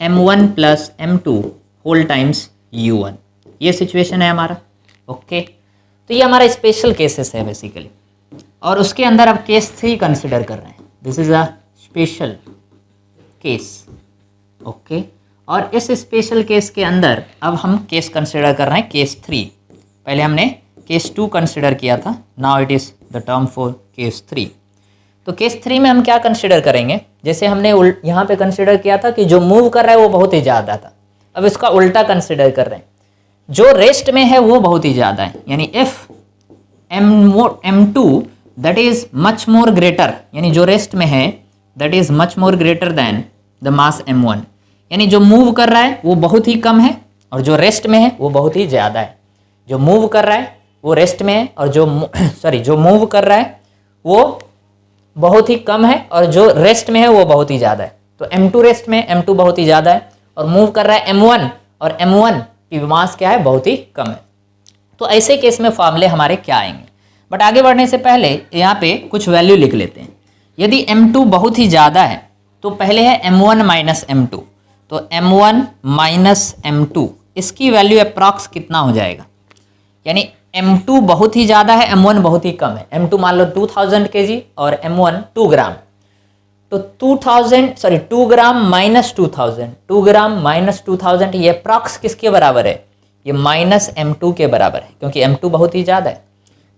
m1 plus m2 whole times u1। ये सिचुएशन है हमारा, ओके। तो ये हमारा स्पेशल केसेस है बेसिकली, और उसके अंदर अब केस 3 कंसिडर कर रहे हैं। This is a special case, okay. और इस स्पेशल केस के अंदर अब हम केस कंसिडर कर रहे हैं केस 3। पहले हमने केस 2 कंसिडर किया था, now it is the term for case 3। तो केस 3 में हम क्या कंसिडर करेंगे, जैसे हमने यहाँ पे कंसिडर किया था कि जो मूव कर रहा है वो बहुत ही ज़्यादा था, अब इसका उल्टा कंसिडर कर रहे हैं, जो रेस्ट में है वो बहुत ही ज़्यादा है, यानी if m2 that is much more greater, यानी जो रेस्ट में है that is much more greater than the mass m1, यानी जो मूव कर रहा है वो बहुत ही कम है और जो रेस्ट में है वो बहुत ही ज़्यादा है। जो मूव कर रहा है वो रेस्ट में है और जो मूव कर रहा है वो बहुत ही कम है और जो रेस्ट में है वो बहुत ही ज़्यादा है। तो M2 रेस्ट में, M2 बहुत ही ज़्यादा है और मूव कर रहा है M1, और M1 की मास क्या है, बहुत ही कम है। तो ऐसे केस में फॉर्मूले हमारे क्या आएंगे। बट आगे बढ़ने से पहले यहाँ पे कुछ वैल्यू लिख लेते हैं। यदि M2 बहुत ही ज़्यादा है तो पहले है M1 माइनस M2, तो M1 माइनस M2 इसकी वैल्यू अप्रॉक्स कितना हो जाएगा, यानी M2 बहुत ही ज़्यादा है, M1 बहुत ही कम है। M2 मान लो 2000 kg और M1 2 ग्राम, तो 2 ग्राम माइनस 2000, 2 ग्राम माइनस 2000 ये अप्रॉक्स किसके बराबर है, ये माइनस M2 के बराबर है, क्योंकि M2 बहुत ही ज़्यादा है।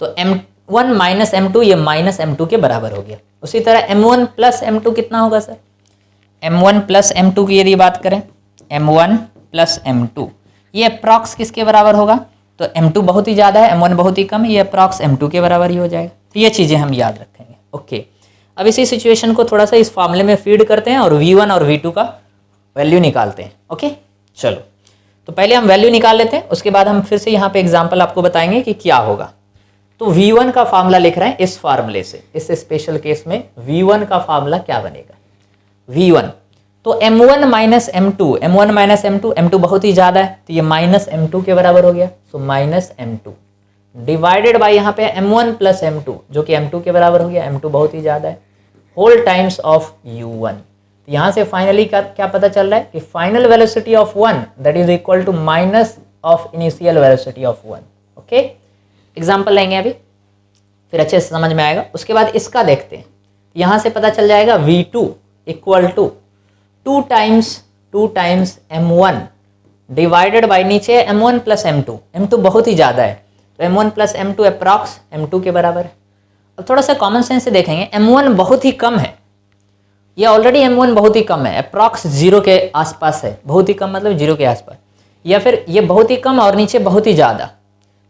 तो M1 माइनस M2 ये माइनस M2 के बराबर हो गया। उसी तरह M1 प्लस M2 कितना होगा सर, M1 प्लस M2 की यदि बात करें, M1 प्लस M2 ये अप्रॉक्स किसके बराबर होगा, तो M2 बहुत ही ज़्यादा है, M1 बहुत ही कम है, ये अप्रॉक्स M2 के बराबर ही हो जाएगा। तो ये चीज़ें हम याद रखेंगे। ओके, अब इसी सिचुएशन को थोड़ा सा इस फॉर्मूले में फीड करते हैं और V1 और V2 का वैल्यू निकालते हैं। ओके, चलो तो पहले हम वैल्यू निकाल लेते हैं, उसके बाद हम फिर से यहाँ पे एग्जाम्पल आपको बताएंगे कि क्या होगा। तो V1 का फार्मूला लिख रहे हैं इस फार्मूले से, इस स्पेशल केस में V1 का फार्मूला क्या बनेगा, V1 तो M1 minus M2, M1 minus M2, M2 बहुत ही ज़्यादा है तो ये माइनस M2 के बराबर हो गया, so minus M2 divided bye यहाँ पे M1 प्लस M2 जो कि M2 के बराबर हो गया, M2 बहुत ही ज़्यादा है, होल टाइम्स ऑफ U1। तो यहाँ से फाइनली क्या पता चल रहा है कि final velocity of 1 that is equal to minus of initial velocity of 1। Okay, example लेंगे अभी, फिर अच्छे से समझ में आएगा। उसके बाद इसका देखते हैं, यहाँ से पता चल जाएगा V2 equal to 2 times M1 divided by नीचे M1 प्लस M2, M2 बहुत ही ज़्यादा है तो M1 plus M2 approx M2 के बराबर है। अब थोड़ा सा कॉमन सेंस से देखेंगे, M1 बहुत ही कम है, ये ऑलरेडी M1 बहुत ही कम है, अप्रॉक्स 0 के आसपास है, बहुत ही कम मतलब 0 के आसपास, या फिर ये बहुत ही कम और नीचे बहुत ही ज़्यादा,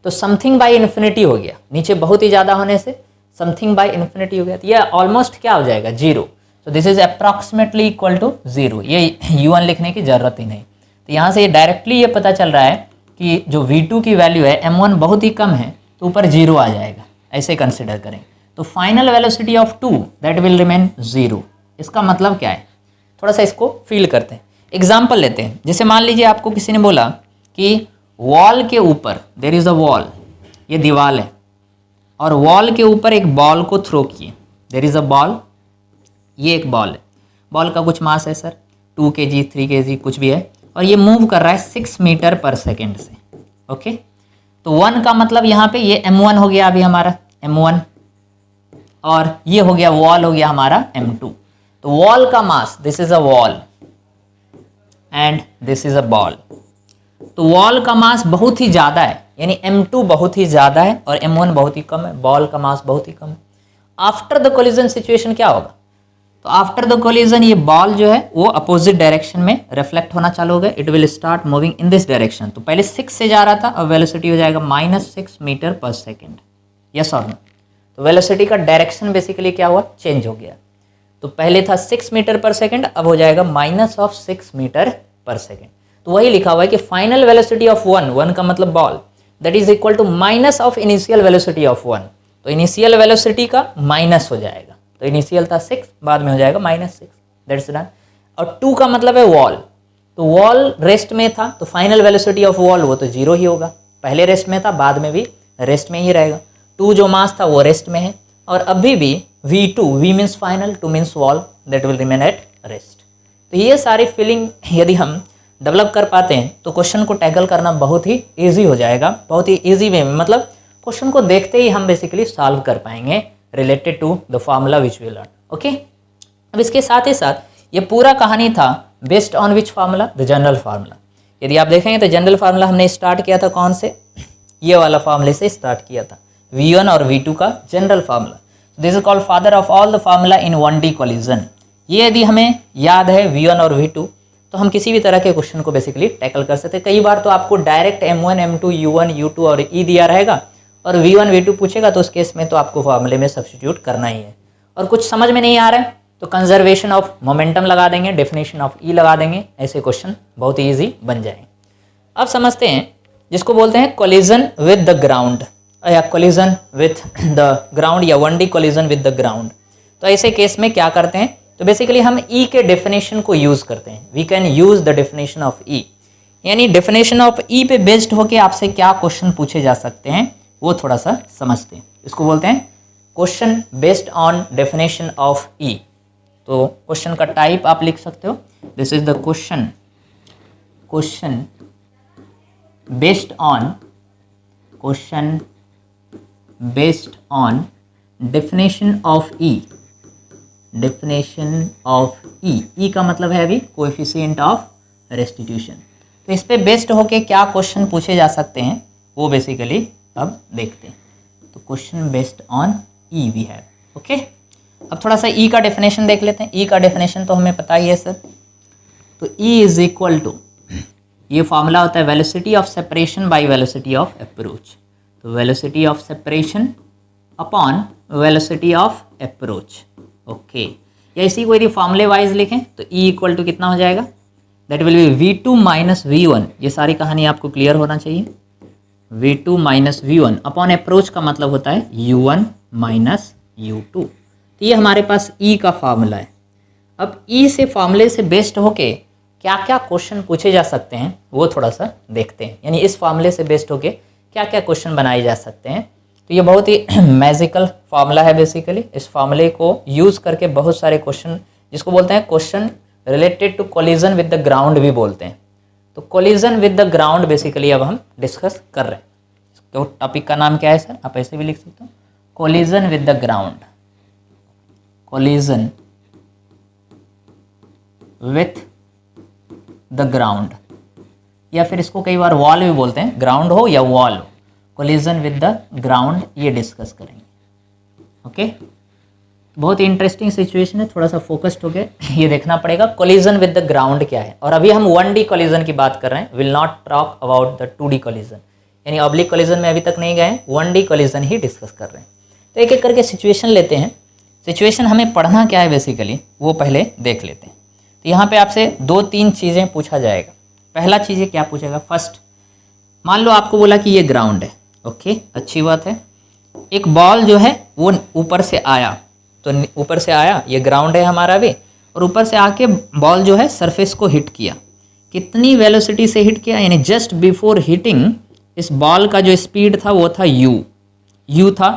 तो समथिंग बाई इन्फिनिटी हो गया, नीचे बहुत ही ज़्यादा होने से समथिंग बाई इन्फिनिटी हो गया, तो ये ऑलमोस्ट क्या हो जाएगा 0। तो this is approximately equal to 0, ये U1 लिखने की जरूरत ही नहीं। तो यहाँ से ये डायरेक्टली ये पता चल रहा है कि जो V2 की वैल्यू है M1 बहुत ही कम है तो ऊपर 0 आ जाएगा, ऐसे कंसिडर करें। तो final velocity of 2 that will remain 0। इसका मतलब क्या है, थोड़ा सा इसको फील करते हैं, एग्जाम्पल लेते हैं। जैसे मान लीजिए आपको किसी ने बोला कि वॉल के ऊपर, देयर इज अ वॉल, ये दीवार है और वॉल के ऊपर एक बॉल को थ्रो किए, देयर इज अ बॉल, ये एक बॉल है, बॉल का कुछ मास है सर 2 kg 3 kg कुछ भी है, और ये मूव कर रहा है 6 मीटर पर सेकेंड से। ओके, तो 1 का मतलब यहाँ पे ये M1 हो गया अभी हमारा M1, और ये हो गया वॉल हो गया हमारा M2। तो वॉल का mass, this is a wall and this is a ball, तो वॉल का मास बहुत ही ज़्यादा है, यानी M2 बहुत ही ज़्यादा है और M1 बहुत ही कम है, बॉल का मास बहुत ही कम है। आफ्टर द कोलिजन सिचुएशन क्या होगा, तो आफ्टर द कोलिजन ये बॉल जो है वो अपोजिट डायरेक्शन में रिफ्लेक्ट होना चालू हो गया, it will start moving in this direction. तो पहले 6 से जा रहा था, अब वेलोसिटी हो जाएगा -6 मीटर पर सेकेंड, यस और नो। तो वेलोसिटी का डायरेक्शन बेसिकली क्या हुआ, चेंज हो गया। तो पहले था 6 मीटर पर सेकेंड, अब हो जाएगा -6 मीटर पर सेकेंड। तो वही लिखा हुआ है कि फाइनल वेलोसिटी ऑफ 1 का मतलब ball, that is equal to minus of initial velocity of 1। तो इनिशियल वेलोसिटी का माइनस हो जाएगा, तो इनिशियल था 6, बाद में हो जाएगा -6, दैट्स डन। और 2 का मतलब है वॉल, तो वॉल रेस्ट में था तो फाइनल वेलोसिटी ऑफ वॉल वो तो 0 ही होगा, पहले रेस्ट में था बाद में भी रेस्ट में ही रहेगा। 2 जो मास था वो रेस्ट में है, और अभी भी V2, V means final, 2 means wall, that will remain at rest. तो ये सारी फीलिंग यदि हम डेवलप कर पाते हैं तो क्वेश्चन को टैकल करना बहुत ही ईजी हो जाएगा, बहुत ही ईजी वे में, मतलब क्वेश्चन को देखते ही हम बेसिकली सॉल्व कर पाएंगे related to the formula which we learn. Okay, अब इसके साथ ही साथ ये पूरा कहानी था based on which formula, the general formula. यदि आप देखेंगे तो जनरल फार्मूला हमने स्टार्ट किया था कौन से, ये वाला फार्मूले से स्टार्ट किया था, V1 और V2 का general formula. This is called father of all the formula in 1D collision. ये यदि हमें याद है V1 और V2 तो हम किसी भी तरह के क्वेश्चन को बेसिकली टैकल कर सकते हैं। कई बार तो आपको direct M1, M2, U1, U2 और E दिया रहेगा और V1, V2 पूछेगा तो उस केस में तो आपको फार्मूले में सब्स्टिट्यूट करना ही है। और कुछ समझ में नहीं आ रहा है तो कंजर्वेशन ऑफ मोमेंटम लगा देंगे, डेफिनेशन ऑफ E लगा देंगे, ऐसे क्वेश्चन बहुत ही ईजी बन जाएंगे। अब समझते हैं जिसको बोलते हैं कोलिजन विद द ग्राउंड या कोलिजन विथ द ग्राउंड या 1D collision with the ground. तो ऐसे केस में क्या करते हैं, तो बेसिकली हम ई के डेफिनेशन को यूज़ करते हैं। We can use the definition of e, यानी डेफिनेशन ऑफ ई पे बेस्ड होके आपसे क्या क्वेश्चन पूछे जा सकते हैं वो थोड़ा सा समझते हैं। इसको बोलते हैं question based on definition of e. तो क्वेश्चन का टाइप आप लिख सकते हो, this is the question based on definition of e. Definition of e का मतलब है अभी कोएफिशिएंट ऑफ रेस्टिट्यूशन। तो इस पे बेस्ड होके क्या क्वेश्चन पूछे जा सकते हैं वो बेसिकली अब देखते हैं। तो question based on E V have. Okay, अब थोड़ा सा ई का डेफिनेशन देख लेते हैं। ई का डेफिनेशन तो हमें पता ही है सर। तो ई इज इक्वल टू, ये फॉर्मूला होता है velocity of separation by velocity of approach. तो velocity of separation upon velocity of approach. Okay, या इसी को यदि फॉर्मूले वाइज लिखें तो ई इक्वल टू कितना हो जाएगा, दैट विल बी v2 माइनस v1। ये सारी कहानी आपको क्लियर होना चाहिए। v2 माइनस v1 अपॉन अप्रोच का मतलब होता है u1 माइनस u2। तो ये हमारे पास ई का फार्मूला है। अब ई से फार्मूले से बेस्ड होके क्या क्या क्वेश्चन पूछे जा सकते हैं वो थोड़ा सा देखते हैं, यानी इस फार्मूले से बेस्ड होके क्या क्या क्वेश्चन बनाए जा सकते हैं। तो ये बहुत ही मैजिकल फार्मूला है बेसिकली। इस फार्मूले को यूज़ करके बहुत सारे क्वेश्चन, जिसको बोलते हैं question related to collision with the ground भी बोलते हैं। तो collision with the ground basically अब हम डिस्कस कर रहे हैं। तो टॉपिक का नाम क्या है सर, आप ऐसे भी लिख सकते हो, collision with the ground. Collision with the ground, या फिर इसको कई बार वॉल भी बोलते हैं, ग्राउंड हो या वॉल हो। कोलिजन विद द ग्राउंड ये डिस्कस करेंगे। ओके, बहुत ही इंटरेस्टिंग सिचुएशन है, थोड़ा सा फोकस्ड हो गए ये देखना पड़ेगा कोलिजन विद द ग्राउंड क्या है। और अभी हम 1D कोलिजन की बात कर रहे हैं, will not talk about the 2D collision, यानी ऑब्लिक कोलिजन में अभी तक नहीं गए, 1D कोलिजन ही डिस्कस कर रहे हैं। तो एक एक करके सिचुएशन लेते हैं। सिचुएशन हमें पढ़ना क्या है बेसिकली वो पहले देख लेते हैं। तो यहाँ पे आपसे 2-3 चीज़ें पूछा जाएगा। पहला चीज़ें क्या पूछेगा, फर्स्ट मान लो आपको बोला कि ये ग्राउंड है। ओके, अच्छी बात है। एक बॉल जो है वो ऊपर से आया, तो ऊपर से आया, ये ग्राउंड है हमारा भी, और ऊपर से आके बॉल जो है सरफेस को हिट किया। कितनी वेलोसिटी से हिट किया, यानी जस्ट बिफोर हिटिंग इस बॉल का जो स्पीड था वो था यू था।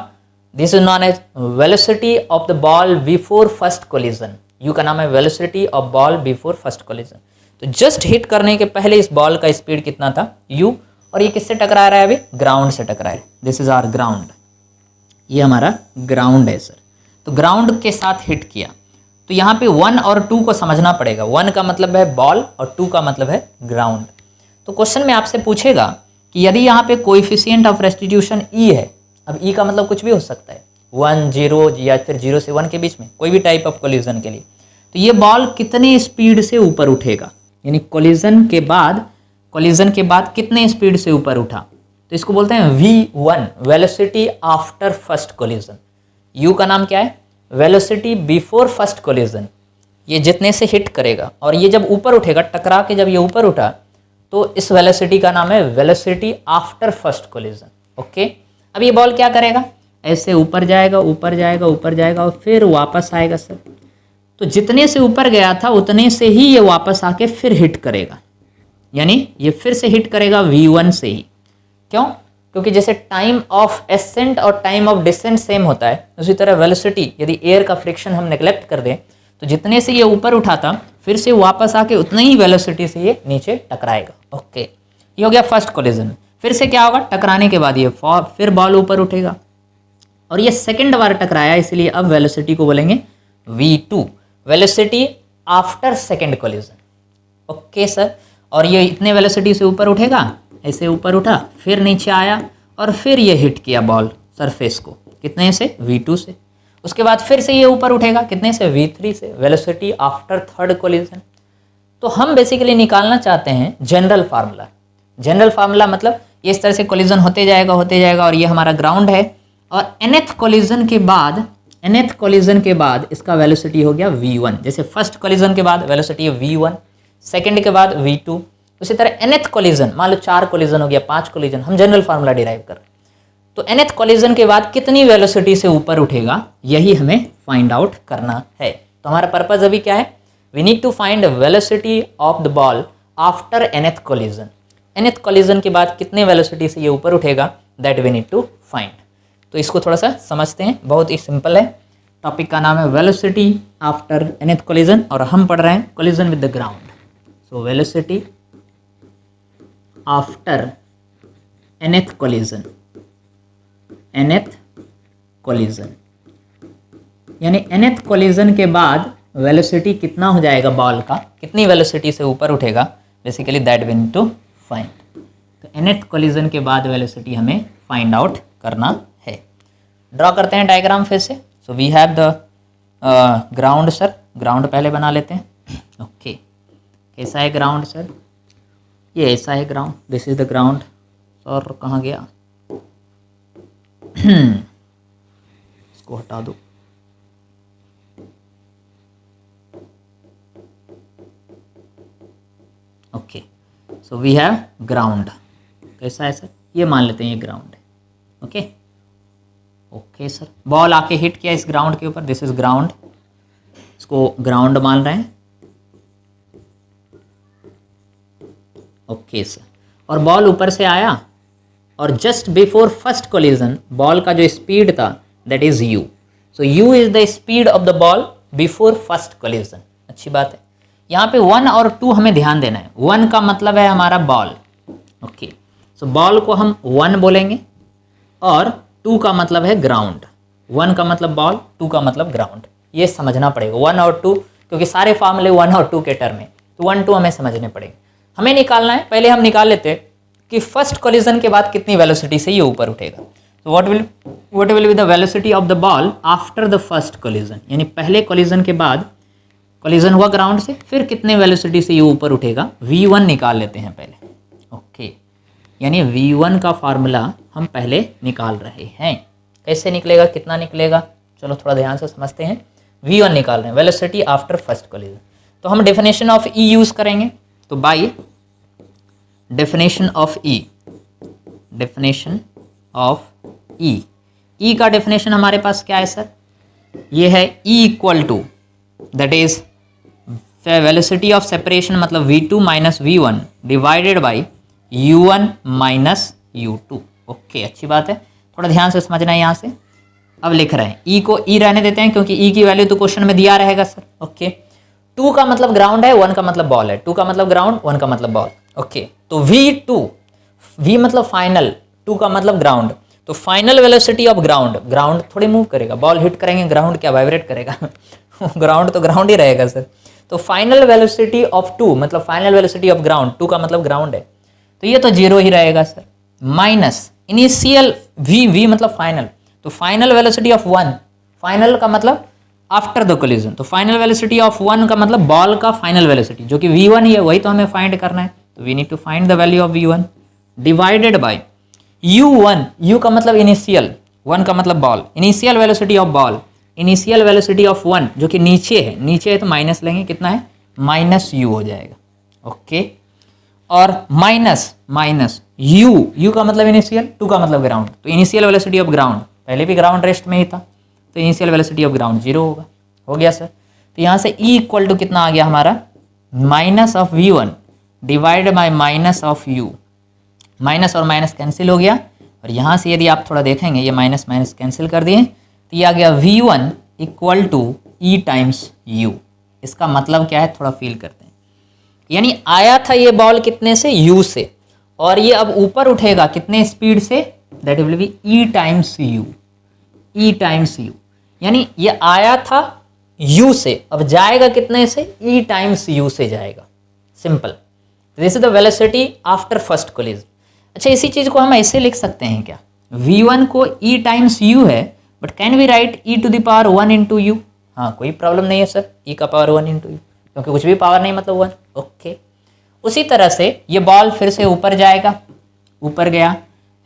This is known as velocity of the ball before first collision. U का नाम है velocity of ball before first collision. तो जस्ट हिट करने के पहले इस बॉल का स्पीड कितना था, यू, और ये किससे टकरा रहा है अभी, ग्राउंड से टकरा है। दिस इज आवर ग्राउंड, ये हमारा ग्राउंड है सर। तो ग्राउंड के साथ हिट किया, तो यहाँ पे 1 और 2 को समझना पड़ेगा। 1 का मतलब है बॉल और 2 का मतलब है ग्राउंड। तो क्वेश्चन में आपसे पूछेगा कि यदि यहाँ पे कोएफिशिएंट ऑफ रेस्टिट्यूशन ई है, अब ई का मतलब कुछ भी हो सकता है, 1, 0 या फिर 0 से 1 के बीच में कोई भी टाइप ऑफ कोलिजन के लिए, तो ये बॉल कितने स्पीड से ऊपर उठेगा, यानी कोलिजन के बाद कितने स्पीड से ऊपर उठा। तो इसको बोलते हैं V1, velocity after first collision. U का नाम क्या है, वेलोसिटी बिफोर फर्स्ट कोलिजन। ये जितने से हिट करेगा और ये जब ऊपर उठेगा, टकरा के जब ये ऊपर उठा, तो इस वेलोसिटी का नाम है velocity after first collision. Okay, अब ये बॉल क्या करेगा, ऐसे ऊपर जाएगा, ऊपर जाएगा, ऊपर जाएगा और फिर वापस आएगा सर। तो जितने से ऊपर गया था उतने से ही ये वापस आके फिर हिट करेगा, यानी ये फिर से हिट करेगा V1 से ही। क्यों, क्योंकि जैसे टाइम ऑफ एसेंट और टाइम ऑफ डिसेंट सेम होता है, उसी तरह वेलोसिटी, यदि एयर का फ्रिक्शन हम नेग्लेक्ट कर दें तो जितने से ये ऊपर उठा था फिर से वापस आके उतनी ही वेलोसिटी से ये नीचे टकराएगा। ओके, ये हो गया फर्स्ट कोलिजन। फिर से क्या होगा, टकराने के बाद ये फिर बॉल ऊपर उठेगा और ये सेकेंड बार टकराया, इसलिए अब वेलोसिटी को बोलेंगे V2, velocity after second collision. Okay sir, और ये इतने वेलोसिटी से ऊपर उठेगा, ऐसे ऊपर उठा, फिर नीचे आया और फिर ये हिट किया बॉल सरफेस को, कितने से, V2 से। उसके बाद फिर से ये ऊपर उठेगा, कितने से, V3 से, वेलोसिटी आफ्टर थर्ड कोलिजन। तो हम बेसिकली निकालना चाहते हैं जनरल फार्मूला। जनरल फार्मूला मतलब ये इस तरह से कोलिजन होते जाएगा और ये हमारा ग्राउंड है, और nth कोलिजन के बाद इसका वेलोसिटी हो गया V1। जैसे फर्स्ट कोलिजन के बाद वेलोसिटी है V1, सेकंड के बाद V2, उसी तरह nth कोलिजन, मान लो 4 कोलिजन हो गया, 5 कोलिजन, हम जनरल फार्मूला डिराइव कर रहे हैं। तो nth कोलिजन के बाद कितनी वेलोसिटी से ऊपर उठेगा, यही हमें फाइंड आउट करना है। तो हमारा पर्पज अभी क्या है, we need to find velocity of the ball after nth collision. nth collision के बाद कितने वेलोसिटी से ये ऊपर उठेगा, that we need to find. तो इसको थोड़ा सा समझते हैं, बहुत ही सिंपल है। टॉपिक का नाम है वेलोसिटी आफ्टर nth कोलिजन और हम पढ़ रहे हैं collision with the ground. So velocity after nth collision, nth collision यानी nth कोलिजन के बाद वेलोसिटी कितना हो जाएगा बॉल का, कितनी वेलोसिटी से ऊपर उठेगा, basically that we need to find. तो nth कोलिजन के बाद वेलोसिटी हमें फाइंड आउट करना है। ड्रॉ करते हैं डायग्राम फिर से। So we have the ground sir, ground पहले बना लेते हैं। ओके कैसा है ग्राउंड सर, ये ऐसा है ground, this is the ground. और कहाँ गया, इसको हटा दो। Okay so we have ground, कैसा है सर, ये मान लेते हैं ये ग्राउंड है। ओके ओके सर, बॉल आके हिट किया इस ग्राउंड के ऊपर, दिस इज ग्राउंड, इसको ग्राउंड मान रहे हैं। ओके सर, और बॉल ऊपर से आया और just before first collision ball का जो स्पीड था that is u। So u is the speed of the ball before first collision. अच्छी बात है, यहाँ पे 1 और 2 हमें ध्यान देना है। 1 का मतलब है हमारा बॉल, ओके, सो बॉल को हम 1 बोलेंगे और 2 का मतलब है ग्राउंड। 1 का मतलब बॉल, 2 का मतलब ग्राउंड, ये समझना पड़ेगा। 1 और 2 क्योंकि सारे फॉर्मूले 1 और 2 के टर्म में, तो 1 2 हमें समझने पड़ेंगे। हमें निकालना है, पहले हम निकाल लेते हैं कि फर्स्ट कोलिजन के बाद कितनी वेलोसिटी से ये ऊपर उठेगा। तो what will be the velocity of the ball after the first collision, यानी पहले कोलिजन के बाद, कोलिजन हुआ ग्राउंड से, फिर कितने वेलोसिटी से ये ऊपर उठेगा, v1 निकाल लेते हैं पहले। ओके यानी v1 का फार्मूला हम पहले निकाल रहे हैं। कैसे निकलेगा, कितना निकलेगा, चलो थोड़ा ध्यान से समझते हैं। v1 निकाल रहे हैं, वेलोसिटी आफ्टर फर्स्ट कोलिजन। तो हम डेफिनेशन ऑफ e यूज करेंगे। तो by definition of e, definition of e का डेफिनेशन हमारे पास क्या है सर, ये है e equal to that is velocity of separation मतलब v2 माइनस v1 divided by u1 minus u2। Okay अच्छी बात है, थोड़ा ध्यान से समझना है यहाँ से। अब लिख रहे हैं e को e रहने देते हैं क्योंकि e की वैल्यू तो क्वेश्चन में दिया रहेगा सर। ओके 2 का मतलब ग्राउंड है, 1 का मतलब बॉल है, 2 का मतलब ग्राउंड, 1 का मतलब बॉल। ओके तो v2, v मतलब फाइनल, 2 का मतलब ग्राउंड, तो final velocity of ground, ground थोड़ी मूव करेगा, बॉल हिट करेंगे ग्राउंड क्या वाइब्रेट करेगा ग्राउंड तो ग्राउंड ही रहेगा सर। तो फाइनल वेलोसिटी ऑफ 2 मतलब फाइनल वेलोसिटी ऑफ ग्राउंड, 2 का मतलब ग्राउंड है, तो ये तो 0 ही रहेगा सर, माइनस इनिशियल v मतलब फाइनल, तो फाइनल वेलोसिटी ऑफ 1, फाइनल का मतलब आफ्टर द कोलिजन, तो फाइनल वेलोसिटी ऑफ 1 का मतलब बॉल का फाइनल वेलोसिटी जो कि v1 ही है, वही तो हमें फाइंड करना है। तो we need to find the value of v1 divided by u1, u का मतलब इनिशियल, 1 का मतलब ball, initial velocity of ball, initial velocity of 1 जो कि नीचे है, नीचे है तो माइनस लेंगे, कितना है माइनस u हो जाएगा। ओके और माइनस माइनस u का मतलब इनिशियल, 2 का मतलब ग्राउंड, तो इनिशियल वेलोसिटी ऑफ ग्राउंड, पहले भी ग्राउंड रेस्ट में ही था, तो इनिशियल वेलोसिटी ऑफ ग्राउंड 0 होगा। हो गया सर, तो यहाँ से e इक्वल टू कितना आ गया हमारा, minus of v1 divide by minus of u, minus और माइनस कैंसिल हो गया, और यहाँ से यदि आप थोड़ा देखेंगे ये माइनस माइनस कैंसिल कर दिए, तो ये आ गया v1 equal to e times u। इसका मतलब क्या है, थोड़ा फील करते हैं, यानी आया था ये बॉल कितने से, u से, और ये अब ऊपर उठेगा कितने स्पीड से, that will be e times u, e times u, यानी ये आया था u से, अब जाएगा कितने से, e टाइम्स u से जाएगा। Simple, this is the velocity after first collision. अच्छा इसी चीज को हम ऐसे लिख सकते हैं क्या, v1 को e टाइम्स u है, but can we write e to the power 1 into u. हाँ कोई प्रॉब्लम नहीं है सर, e का पावर 1 इंटू यू, क्योंकि कुछ भी पावर नहीं मतलब 1। ओके उसी तरह से ये बॉल फिर से ऊपर जाएगा, ऊपर गया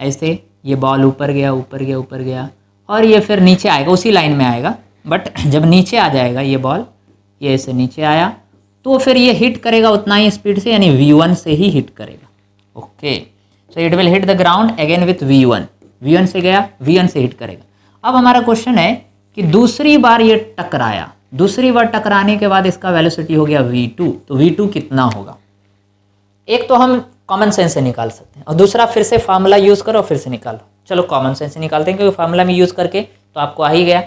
ऐसे, ये बॉल ऊपर गया ऊपर गया ऊपर गया, और ये फिर नीचे आएगा, उसी लाइन में आएगा, बट जब नीचे आ जाएगा ये बॉल, ये ऐसे नीचे आया, तो फिर ये हिट करेगा उतना ही स्पीड से, यानी v1 से ही हिट करेगा। Okay so it will hit the ground again with v1, V1 से गया, V1 से हिट करेगा। अब हमारा क्वेश्चन है कि दूसरी बार ये टकराया, दूसरी बार टकराने के बाद इसका वेलोसिटी हो गया V2, तो V2 कितना होगा? एक तो हम कॉमन सेंस से निकाल सकते हैं और दूसरा फिर से फार्मूला यूज़ करो फिर से निकालो। चलो कॉमन सेंस से निकालते हैं क्योंकि फार्मूला में यूज़ करके तो आपको आ ही गया।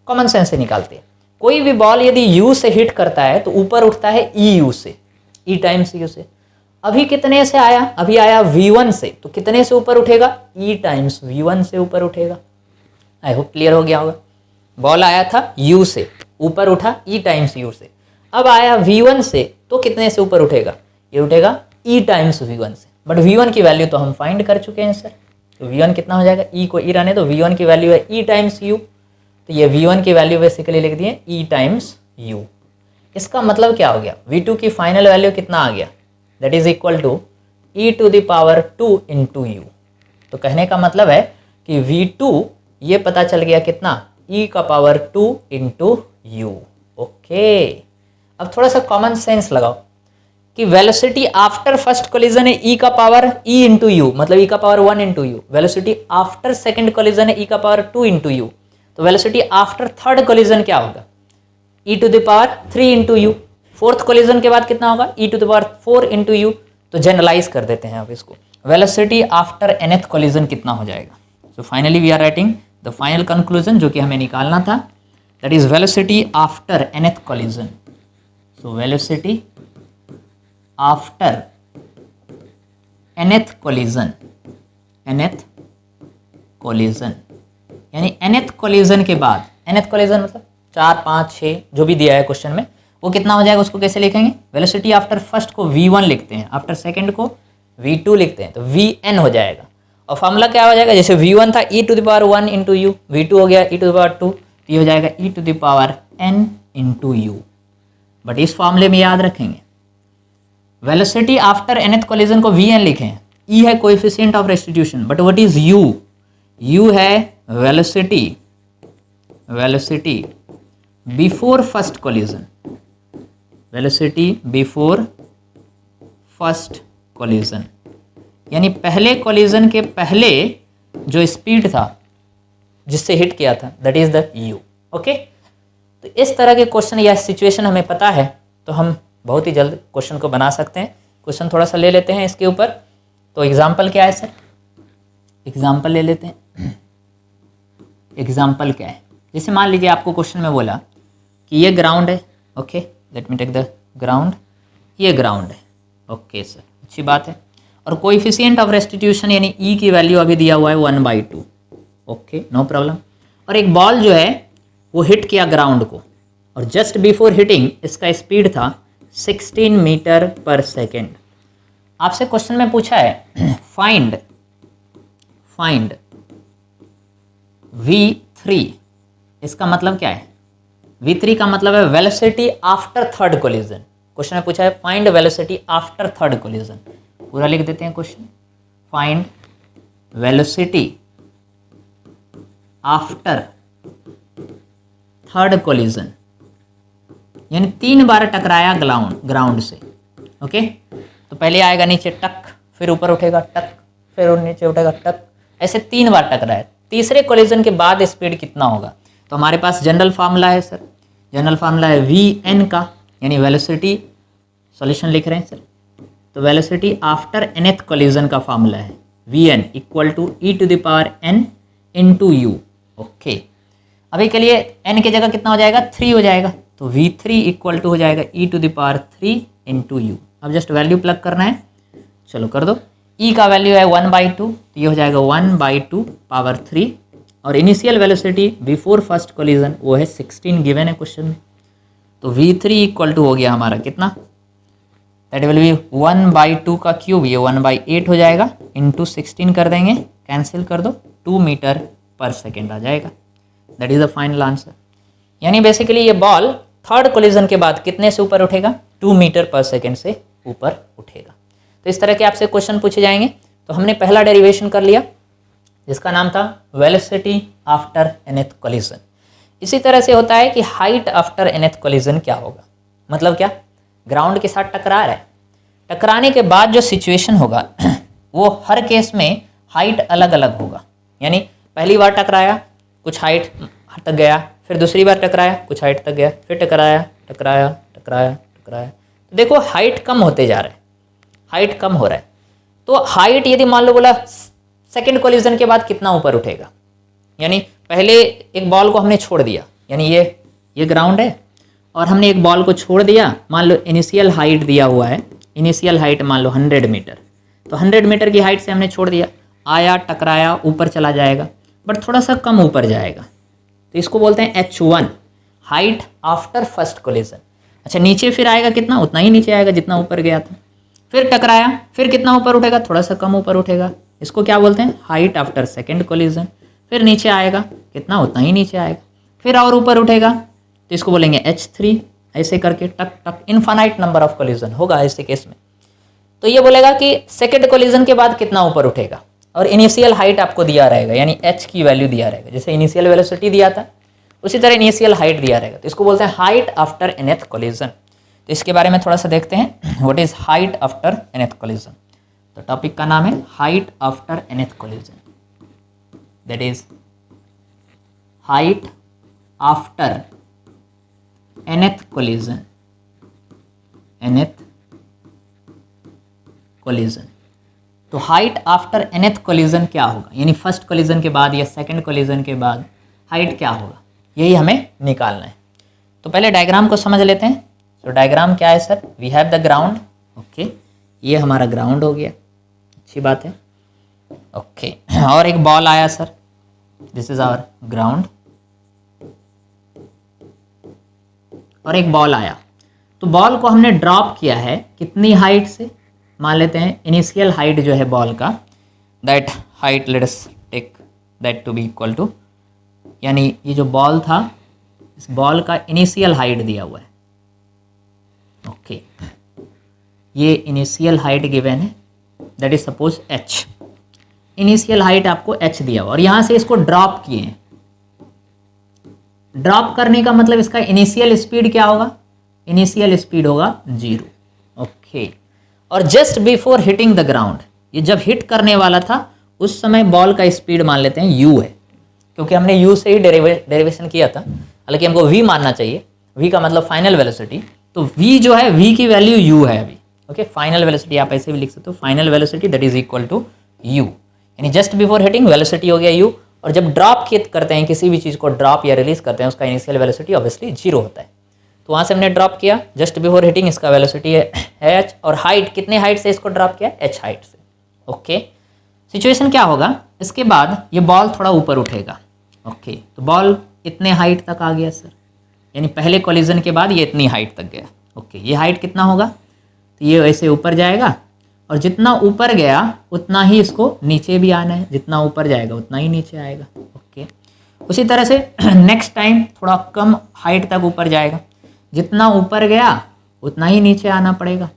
कॉमन सेंस से निकालते हैं। कोई भी बॉल यदि U से हिट करता है तो ऊपर उठता है EU से, E टाइम्स U से। अभी कितने से आया? अभी आया V1 से, तो कितने से ऊपर उठेगा? E टाइम्स V1 से ऊपर उठेगा। आई होप क्लियर हो गया होगा। बॉल आया था U से, ऊपर उठा E टाइम्स U से। अब आया V1 से, तो कितने से ऊपर उठेगा? ये उठेगा E टाइम्स V1 से। बट V1 की वैल्यू तो हम फाइंड कर चुके हैं सर, तो V1 कितना हो जाएगा? E को E रहने दो, V1 की वैल्यू है E टाइम्स U, तो ये V1 की वैल्यू बेसिकली लिख दिए E टाइम्स U। इसका मतलब क्या हो गया? V2 की फाइनल वैल्यू कितना आ गया? That is equal to E to the power 2 into U। तो कहने का मतलब है कि V2 ये पता चल गया कितना? E का पावर 2 इंटू U। ओके, अब थोड़ा सा कॉमन सेंस लगाओ कि वेलोसिटी आफ्टर फर्स्ट कोलिजन है E का पावर E इंटू यू, मतलब E का power 1 into u. Velocity after second collision है E का पावर 2 इंटू यू। तो वेलोसिटी आफ्टर थर्ड कोलिजन क्या होगा? E to the power 3 into u. Fourth collision के बाद कितना होगा? E to the power 4 into u. तो जनरलाइज कर देते हैं अब इसको। वेलोसिटी आफ्टर nth कोलिजन कितना हो जाएगा? So finally we are writing the final conclusion जो कि हमें निकालना था, that is velocity after nth collision. So velocity after nth collision, nth collision यानी nth कोलिजन के बाद, nth कोलिजन मतलब 4, 5, 6 जो भी दिया है क्वेश्चन में, वो कितना हो जाएगा? उसको कैसे लिखेंगे? वेलोसिटी आफ्टर फर्स्ट को V1 लिखते हैं, आफ्टर सेकंड को V2 लिखते हैं, तो Vn हो जाएगा। और फॉर्मूला क्या हो जाएगा? जैसे V1 था E to the power 1 into u, V2 हो गया E टू द पावर 2, तो ये हो जाएगा E to the power n into u. But इस फॉर्मूले में याद रखेंगे वेलोसिटी आफ्टर nth कोलिजन को Vn लिखें, E है coefficient of restitution, but what is U? U है velocity, velocity before first collision, velocity before first collision यानी पहले कोलिजन के पहले जो स्पीड था जिससे हिट किया था, that is the U। Okay, तो इस तरह के क्वेश्चन या सिचुएशन हमें पता है तो हम बहुत ही जल्द क्वेश्चन को बना सकते हैं। क्वेश्चन थोड़ा सा ले लेते हैं इसके ऊपर। तो एग्जाम्पल क्या है सर? एग्जाम्पल ले लेते हैं। एग्जाम्पल क्या है? जैसे मान लीजिए आपको क्वेश्चन में बोला कि ये ग्राउंड है, okay, let me take the ground, ये ग्राउंड है, ओके सर, अच्छी बात है। और कोएफिशिएंट ऑफ रेस्टिट्यूशन यानी E की वैल्यू अभी दिया हुआ है 1/2, ओके, नो प्रॉब्लम। और एक बॉल जो है वो हिट किया ग्राउंड को, और जस्ट बिफोर हिटिंग इसका स्पीड था 16 मीटर पर सेकेंड। आपसे क्वेश्चन में पूछा है फाइंड V3, इसका मतलब क्या है? V3 का मतलब है velocity after third collision. Question में पूछा है find velocity after third collision. पूरा लिख देते हैं question, find velocity after third collision यानी 3 बार टकराया ग्राउंड से, ओके। तो पहले आएगा नीचे टक, फिर ऊपर उठेगा टक, फिर नीचे उठेगा टक, ऐसे 3 बार टकराया। तीसरे कोलिजन के बाद स्पीड कितना होगा? तो हमारे पास जनरल फार्मूला है सर, जनरल फार्मूला है Vn का, यानी वेलोसिटी, सॉल्यूशन लिख रहे हैं सर, तो वेलोसिटी आफ्टर nth कोलिजन का फार्मूला है Vn equal to E to the power n into u, okay. अभी के लिए n की जगह कितना हो जाएगा? 3 हो जाएगा, तो V3 इक्वल टू हो जाएगा E to the power 3 into u. अब जस्ट वैल्यू प्लग करना है, चलो कर दो। E का वैल्यू है 1/2, तो ये हो जाएगा 1/2 पावर 3, और initial velocity before first collision वो है 16 गिवन है क्वेश्चन में। तो V3 इक्वल टू हो गया हमारा कितना? दैट विल बी 1/2 का क्यूब, ये 1/8 हो जाएगा, इंटू 16 कर देंगे, कैंसिल कर दो, 2 मीटर पर सेकेंड आ जाएगा। That is the final answer. यानी बेसिकली ये बॉल थर्ड कोलिजन के बाद कितने से ऊपर उठेगा? 2 मीटर पर सेकेंड से ऊपर उठेगा। तो इस तरह के आपसे क्वेश्चन पूछे जाएंगे। तो हमने पहला डेरिवेशन कर लिया जिसका नाम था वेलोसिटी आफ्टर nth कोलिजन। इसी तरह से होता है कि हाइट आफ्टर nth कोलिजन क्या होगा? मतलब क्या? ग्राउंड के साथ टकरा रहा है, टकराने के बाद जो सिचुएशन होगा वो हर केस में हाइट अलग अलग होगा। यानी पहली बार टकराया, कुछ हाइट तक गया, फिर दूसरी बार टकराया, कुछ हाइट तक गया, फिर टकराया टकराया टकराया टकराया। तो देखो हाइट कम होते जा रहा है, हाइट कम हो रहा है। तो हाइट यदि मान लो बोला सेकंड कोलिजन के बाद कितना ऊपर उठेगा, यानी पहले एक बॉल को हमने छोड़ दिया, यानी ये ग्राउंड है और हमने एक बॉल को छोड़ दिया, मान लो इनिशियल हाइट दिया हुआ है, इनिशियल हाइट मान लो 100 मीटर, तो 100 मीटर की हाइट से हमने छोड़ दिया, आया टकराया ऊपर चला जाएगा, बट थोड़ा सा कम ऊपर जाएगा, तो इसको बोलते हैं H1 height after first collision. अच्छा नीचे फिर आएगा कितना, उतना ही नीचे आएगा जितना ऊपर गया था, फिर टकराया, फिर कितना ऊपर उठेगा, थोड़ा सा कम ऊपर उठेगा, इसको क्या बोलते हैं हाइट आफ्टर सेकेंड कोलिजन। फिर नीचे आएगा कितना, उतना ही नीचे आएगा, फिर और ऊपर उठेगा, तो इसको बोलेंगे H3। ऐसे करके टक टक इनफाइनाइट नंबर ऑफ कोलिजन होगा ऐसे केस में। तो ये बोलेगा कि सेकेंड कोलिजन के बाद कितना ऊपर उठेगा, और इनिशियल हाइट आपको दिया रहेगा, यानी h की वैल्यू दिया रहेगा, जैसे इनिशियल वेलोसिटी दिया था उसी तरह इनिशियल हाइट दिया रहेगा, तो इसको बोलते हैं हाइट आफ्टर nth कोलिजन। तो इसके बारे में थोड़ा सा देखते हैं, what is height after nth collision. तो टॉपिक का नाम है height after nth collision, that is height after nth collision, nth collision. तो हाइट आफ्टर nth कोलिजन क्या होगा, यानी फर्स्ट कोलिजन के बाद या सेकंड कोलिजन के बाद हाइट क्या होगा, यही हमें निकालना है। तो पहले डायग्राम को समझ लेते हैं। तो डायग्राम क्या है sir, we have the ground, okay, ये हमारा ग्राउंड हो गया, अच्छी बात है, ओके। और एक बॉल आया sir, this is our ground, और एक बॉल आया, तो बॉल को हमने ड्रॉप किया है कितनी हाइट से, मान लेते हैं इनिशियल हाइट जो है बॉल का, that height let us take that to be equal to, यानी ये जो बॉल था इस बॉल का इनिशियल हाइट दिया हुआ है, ओके, ये इनिशियल हाइट गिवन है, that is suppose h, initial height आपको h दिया हुआ और यहाँ से इसको ड्रॉप किए हैं। ड्रॉप करने का मतलब इसका इनिशियल स्पीड क्या होगा, इनिशियल स्पीड होगा 0, ओके। और just before hitting the ground, ये जब हिट करने वाला था उस समय बॉल का स्पीड मान लेते हैं u है, क्योंकि हमने u से ही डेरिवेशन किया था, हालांकि हमको v मानना चाहिए, v का मतलब फाइनल वेलोसिटी, तो v जो है v की वैल्यू u है अभी, ओके। फाइनल वेलोसिटी आप ऐसे भी लिख सकते हो, final velocity that is equal to u, यानी जस्ट बिफोर हिटिंग वेलोसिटी हो गया u, और जब ड्रॉप करते हैं किसी भी चीज़ को ड्रॉप या रिलीज करते हैं उसका इनिशियल वेलोसिटी ऑब्वियसली 0 होता है, तो वहाँ से हमने ड्रॉप किया जस्ट बिफोर हिटिंग, इसका वेलोसिटी है h, और हाइट कितने हाइट से इसको ड्रॉप किया, h हाइट से, ओके। सिचुएशन क्या होगा, इसके बाद ये बॉल थोड़ा ऊपर उठेगा, ओके, तो बॉल इतने हाइट तक आ गया सर, यानी पहले कोलिजन के बाद ये इतनी हाइट तक गया, ओके। ये हाइट कितना होगा, तो ये वैसे ऊपर जाएगा, और जितना ऊपर गया उतना ही इसको नीचे भी आना है, जितना ऊपर जाएगा उतना ही नीचे आएगा, ओके। उसी तरह से नेक्स्ट टाइम थोड़ा कम हाइट तक ऊपर जाएगा, जितना ऊपर गया उतना ही नीचे आना पड़ेगा,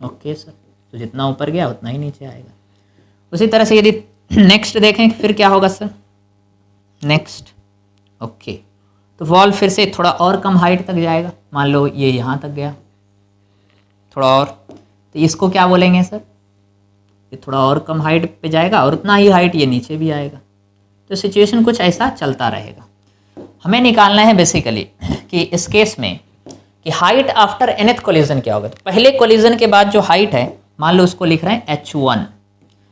ओके सर, तो जितना ऊपर गया उतना ही नीचे आएगा। उसी तरह से यदि नेक्स्ट देखें फिर क्या होगा सर, नेक्स्ट, ओके, तो बॉल फिर से थोड़ा और कम हाइट तक जाएगा, मान लो ये यहाँ तक गया थोड़ा और, तो इसको क्या बोलेंगे सर, ये थोड़ा और कम हाइट पे जाएगा और उतना ही हाइट ये नीचे भी आएगा, तो सिचुएशन कुछ ऐसा चलता रहेगा। हमें निकालना है बेसिकली कि इस केस में कि हाइट आफ्टर nth कोलिजन क्या होगा। तो पहले कोलिजन के बाद जो हाइट है मान लो उसको लिख रहे हैं h1,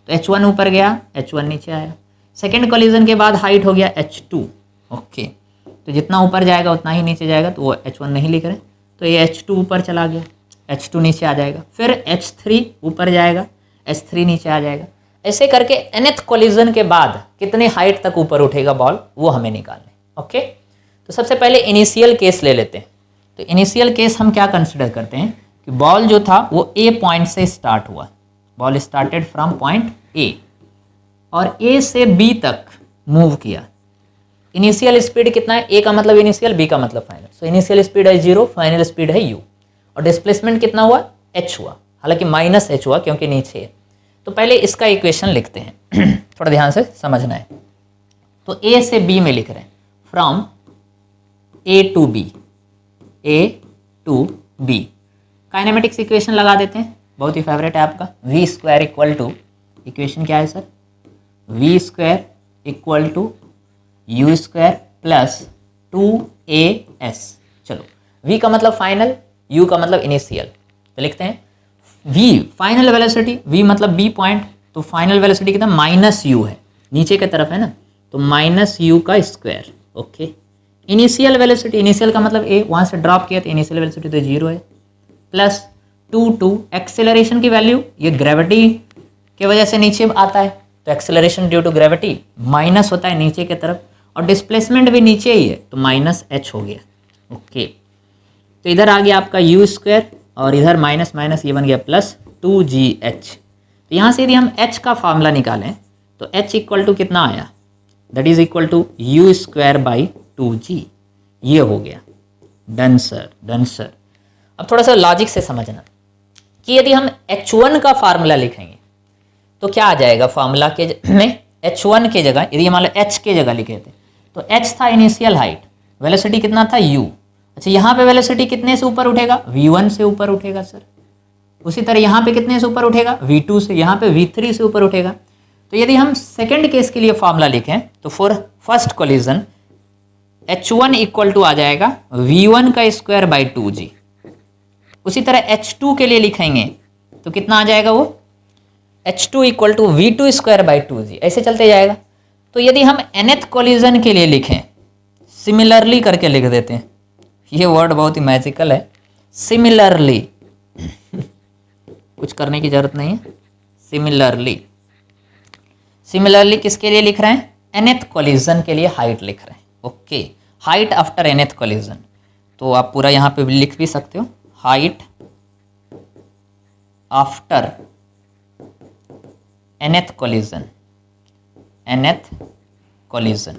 तो h1 ऊपर गया, h1 नीचे आया। सेकेंड कोलिजन के बाद हाइट हो गया h2, ओके, तो जितना ऊपर जाएगा उतना ही नीचे जाएगा, तो वो h1 नहीं लिख रहे, तो ये h2 ऊपर चला गया, h2 नीचे आ जाएगा, फिर h3 ऊपर जाएगा, h3 नीचे आ जाएगा। ऐसे करके nth कोलिजन के बाद कितने हाइट तक ऊपर उठेगा बॉल, वो हमें निकालना है, ओके। तो सबसे पहले इनिशियल केस ले लेते हैं। तो इनिशियल केस हम क्या कंसिडर करते हैं कि बॉल जो था वो ए पॉइंट से स्टार्ट हुआ, ball started from point A और ए से बी तक मूव किया। इनिशियल स्पीड कितना है, ए का मतलब इनिशियल, बी का मतलब फाइनल, सो इनिशियल स्पीड है 0, फाइनल स्पीड है u, और डिस्प्लेसमेंट कितना हुआ, h हुआ, हालांकि माइनस h हुआ क्योंकि नीचे है। तो पहले इसका इक्वेशन लिखते हैं थोड़ा ध्यान से समझना है। तो ए से बी में लिख रहे हैं from A to B, A to B. Kinematics equation लगा देते हैं, बहुत ही फेवरेट है आपका, v square equal to, equation क्या है sir, v square equal to u square plus 2as। चलो v का मतलब फाइनल, u का मतलब इनिशियल, तो लिखते हैं v फाइनल वेलोसिटी, v मतलब b पॉइंट, तो फाइनल वेलोसिटी कितना माइनस u है, नीचे की तरफ है ना, तो माइनस u का square. Okay, initial velocity, initial का मतलब a, वहाँ से ड्रॉप किया तो इनिशियल वेलोसिटी तो 0 है, प्लस 2 एक्सेलरेशन की वैल्यू, ये ग्रेविटी की वजह से नीचे आता है, तो acceleration due to gravity minus होता है नीचे की तरफ, और डिस्प्लेसमेंट भी नीचे ही है तो माइनस h हो गया। ओके, तो इधर आ गया आपका यू स्क्वायर और इधर माइनस माइनस ये बन गया प्लस 2gh। तो यहाँ से यदि हम h का फॉर्मूला निकालें तो h इक्वल टू कितना आया, that is equal to u square by 2g, ये हो गया। Done sir, done sir. अब थोड़ा सा लॉजिक से समझना कि यदि हम h1 का फार्मूला लिखेंगे तो क्या आ जाएगा फार्मूला के में, h1 के जगह यदि मान लो h के जगह लिखे थे तो h था इनिशियल हाइट, वेलोसिटी कितना था u। अच्छा, यहाँ पे वेलोसिटी कितने से ऊपर उठेगा, v1 से ऊपर उठेगा सर। उसी तरह यहाँ पे कितने से ऊपर उठेगा, v2 से, यहाँ पे v3 से ऊपर उठेगा। तो यदि हम सेकंड केस के लिए फॉर्मूला लिखें तो for first collision h1 equal to आ जाएगा v1 का स्क्वायर बाई 2g। उसी तरह h2 के लिए लिखेंगे तो कितना आ जाएगा वो, h2 equal to v2 square by 2g, ऐसे चलते जाएगा। तो यदि हम nth कोलिजन के लिए लिखें, सिमिलरली करके लिख देते हैं, ये वर्ड बहुत ही मैजिकल है, सिमिलरली कुछ करने की जरूरत नहीं है, सिमिलरली। सिमिलरली किसके लिए लिख रहे हैं, nth कोलिजन के लिए हाइट लिख रहे हैं। Okay, height after nth collision, तो आप पूरा यहाँ पे लिख भी सकते हो, height after nth collision, nth collision.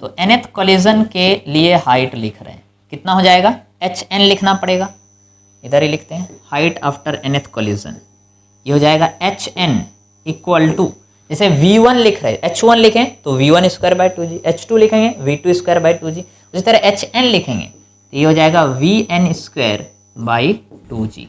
तो nth कोलिजन के लिए हाइट लिख रहे हैं, कितना हो जाएगा, hn लिखना पड़ेगा, इधर ही लिखते हैं, हाइट आफ्टर nth कोलिजन, ये हो जाएगा hn इक्वल टू, जैसे v1 लिख रहे हैं, h1 लिखें तो v1 square by 2g, h2 लिखेंगे v2 स्क्वायर बाई 2g, उसी तरह hn लिखेंगे तो ये हो जाएगा vn square by 2g,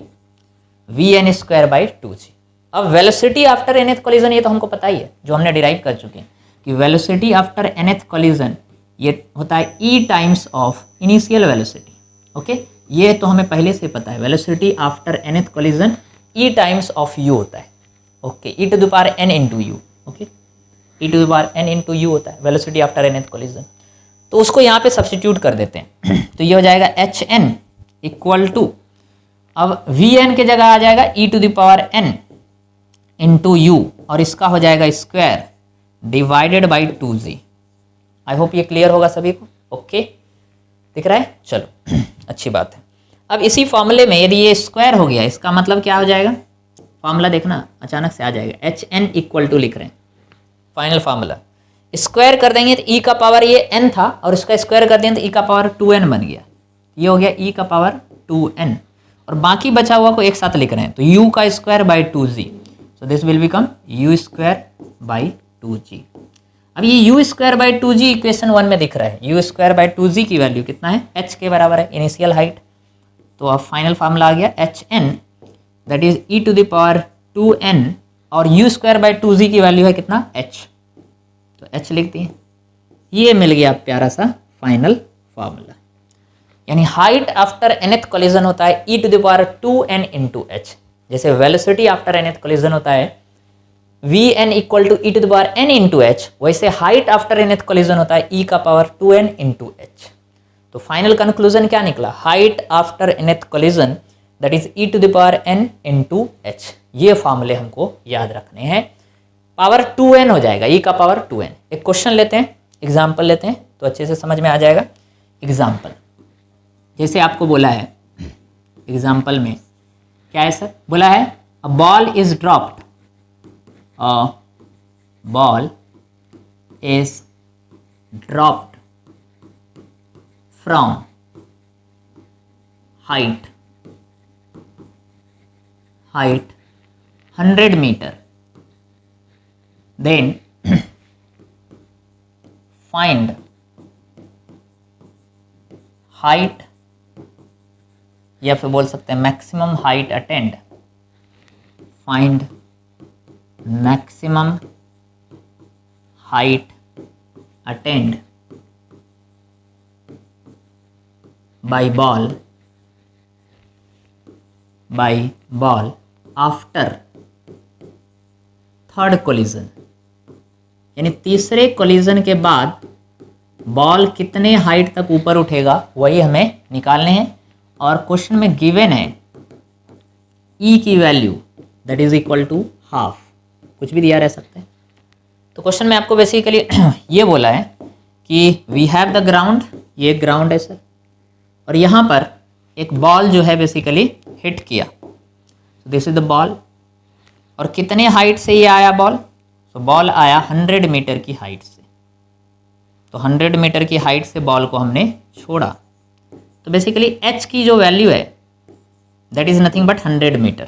vn square by 2g। अब वेलोसिटी आफ्टर nth कोलिजन, ये तो हमको पता ही है, जो हमने डिराइव कर चुके हैं कि वेलोसिटी आफ्टर nth कोलिजन ये होता है e times of initial velocity. Okay, ये तो हमें पहले से पता है, velocity after nth collision e times of u होता है। Okay, e to the power n into u. Okay, e to the power n into u होता है वेलोसिटी आफ्टर nth कोलिजन, तो उसको यहाँ पे सब्स्टिट्यूट कर देते हैं तो ये हो जाएगा hn इक्वल टू, अब vn के जगह आ जाएगा e to the power n into u, और इसका हो जाएगा square divided by 2g। I hope ये क्लियर होगा सभी को। ओके, दिख रहा है, चलो अच्छी बात है। अब इसी फॉर्मूले में यदि ये स्क्वायर हो गया, इसका मतलब क्या हो जाएगा, फॉर्मूला देखना अचानक से आ जाएगा, hn इक्वल टू लिख रहे हैं फाइनल फार्मूला, स्क्वायर कर देंगे तो e का पावर ये n था और इसका स्क्वायर कर देंगे तो e का पावर 2n बन गया, ये हो गया e का पावर 2n, और बाकी बचा हुआ को एक साथ लिख रहे हैं तो u का square by 2g, so this will become u square by 2g। अब ये u square by 2g equation 1 में दिख रहा है, u स्क्वायर बाई 2g की वैल्यू कितना है, h के बराबर है, इनिशियल हाइट। तो अब फाइनल फार्मूला आ गया hn that is e to the power 2n, और u स्क्वायर बाई 2g की वैल्यू है कितना, h, तो h लिख दिए। ये मिल गया प्यारा सा फाइनल फार्मूला, यानी हाइट आफ्टर nth कोलिजन होता है e to the power 2n into h, जैसे वेलोसिटी आफ्टर nth कोलिजन होता है vn equal to e to the power n into h, वैसे हाइट आफ्टर nth कोलिजन होता है e का पावर 2n इंटू h। तो फाइनल कंक्लूजन क्या निकला, height after nth collision that is e to the power n into h। ये फॉर्मूले हमको याद रखने हैं, पावर 2n हो जाएगा, e का पावर 2n। एक क्वेश्चन लेते हैं, एग्जाम्पल लेते हैं तो अच्छे से समझ में आ जाएगा। एग्जाम्पल जैसे आपको बोला है, एग्जाम्पल में क्या है सर, बोला है a ball is dropped, a ball is dropped from height 100 meter, then find height, या फिर बोल सकते हैं maximum height attend, find maximum height attend by ball after third collision, यानी तीसरे कोलिजन के बाद बॉल कितने हाइट तक ऊपर उठेगा वही हमें निकालने हैं। और क्वेश्चन में गिवन है ई की value that is equal to half, कुछ भी दिया रह सकता है। तो क्वेश्चन में आपको बेसिकली ये बोला है कि वी हैव द ग्राउंड, ये ग्राउंड है सर, और यहाँ पर एक बॉल जो है बेसिकली हिट किया, दिस इज द बॉल, और कितने हाइट से ये आया बॉल, तो बॉल आया 100 मीटर की हाइट से। तो 100 मीटर की हाइट से बॉल को हमने छोड़ा, तो बेसिकली एच की जो वैल्यू है that is nothing but 100 metre.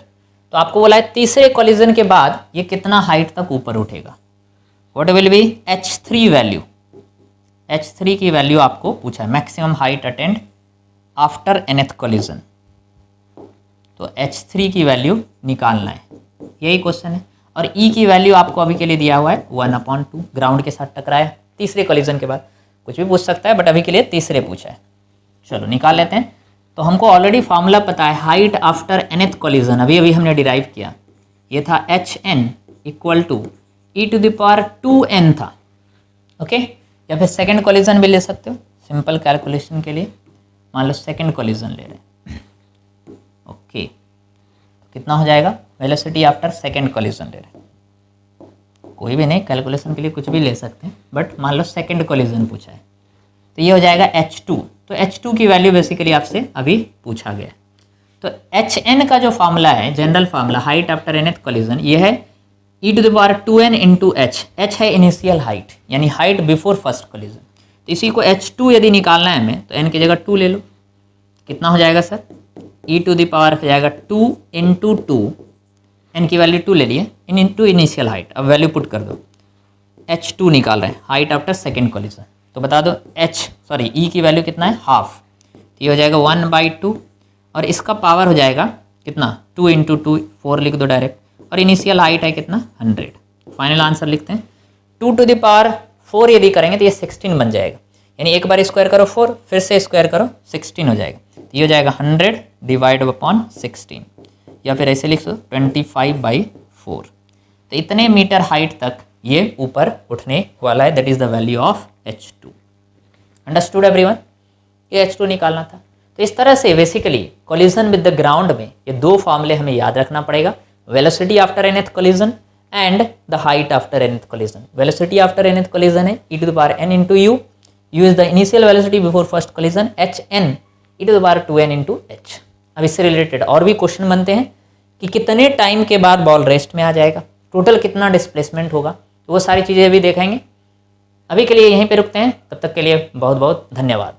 तो आपको बोला है तीसरे कॉलिजन के बाद ये कितना हाइट तक ऊपर उठेगा, what will be H3 value, H3 की वैल्यू आपको पूछा है, maximum height attend after nth collision. तो H3 की वैल्यू निकालना है, यही क्वेश्चन है। और E की वैल्यू आपको अभी के लिए दिया हुआ है 1/2, ग्राउंड के साथ टकराया तीसरे कॉलिजन के बाद, कुछ भी पूछ सकता है बट अभी के लिए तीसरे पूछा है। चलो निकाल लेते हैं। तो हमको ऑलरेडी फार्मूला पता है, हाइट आफ्टर nth कॉलिजन अभी अभी हमने डिराइव किया, ये था HN इक्वल टू e⁻²n था, ओके। या फिर सेकेंड कॉलिजन भी ले सकते हो सिंपल कैलकुलेशन के लिए, मान लो सेकेंड कॉलिजन ले रहे हैं, ओके। कितना हो जाएगा, वेलोसिटी आफ्टर सेकेंड कॉलिजन ले रहे हैं, कोई भी नहीं, कैलकुलेशन के लिए कुछ भी ले सकते हैं, बट मान लो सेकेंड कॉलिजन पूछा है, तो ये हो जाएगा H2। तो H2 की वैल्यू बेसिकली आपसे अभी पूछा गया। तो HN का जो फार्मूला है, general formula height after nth collision, ये है e⁻²n इंटू एच, एच है इनिशियल हाइट यानी हाइट बिफोर फर्स्ट कॉलिजन। तो इसी को H2 यदि निकालना है हमें तो n की जगह 2 ले लो, कितना हो जाएगा सर, e⁻² हो जाएगा 2 इंटू 2, n की वैल्यू 2 ले लिए, इन इंटू इनिशियल हाइट, अब वैल्यू पुट कर दो, H2 निकाल रहे हैं हाइट आफ्टर सेकेंड कॉलिजन। तो बता दो E की वैल्यू कितना है, हाफ, तो ये हो जाएगा 1/2, और इसका पावर हो जाएगा कितना, 2 इंटू 2, 4 लिख दो डायरेक्ट, और इनिशियल हाइट है कितना 100। फाइनल आंसर लिखते हैं 2⁴ यदि करेंगे तो ये 16 बन जाएगा, यानी एक बार स्क्वायर करो 4, फिर से स्क्वायर करो 16 हो जाएगा। तो ये हो जाएगा 100 डिवाइड अपॉन 16, या फिर ऐसे लिख दो 25/4। तो इतने मीटर हाइट तक ये ऊपर उठने वाला है, that is the value of H2। Understood everyone, ये H2 निकालना था। तो इस तरह से basically collision with the ground में ये दो फॉर्मूले हमें याद रखना पड़ेगा, velocity after nth collision and the height after nth collision. Velocity after nth collision है e⁻n into u. u is the initial velocity before first collision. hn e⁻²n into h. अब इससे रिलेटेड और भी क्वेश्चन बनते हैं कि कितने time के बाद बॉल रेस्ट में आ जाएगा, टोटल कितना डिस्प्लेसमेंट होगा, तो वो सारी चीज़ें भी देखेंगे। अभी के लिए यहीं पे रुकते हैं, तब तक के लिए बहुत बहुत धन्यवाद।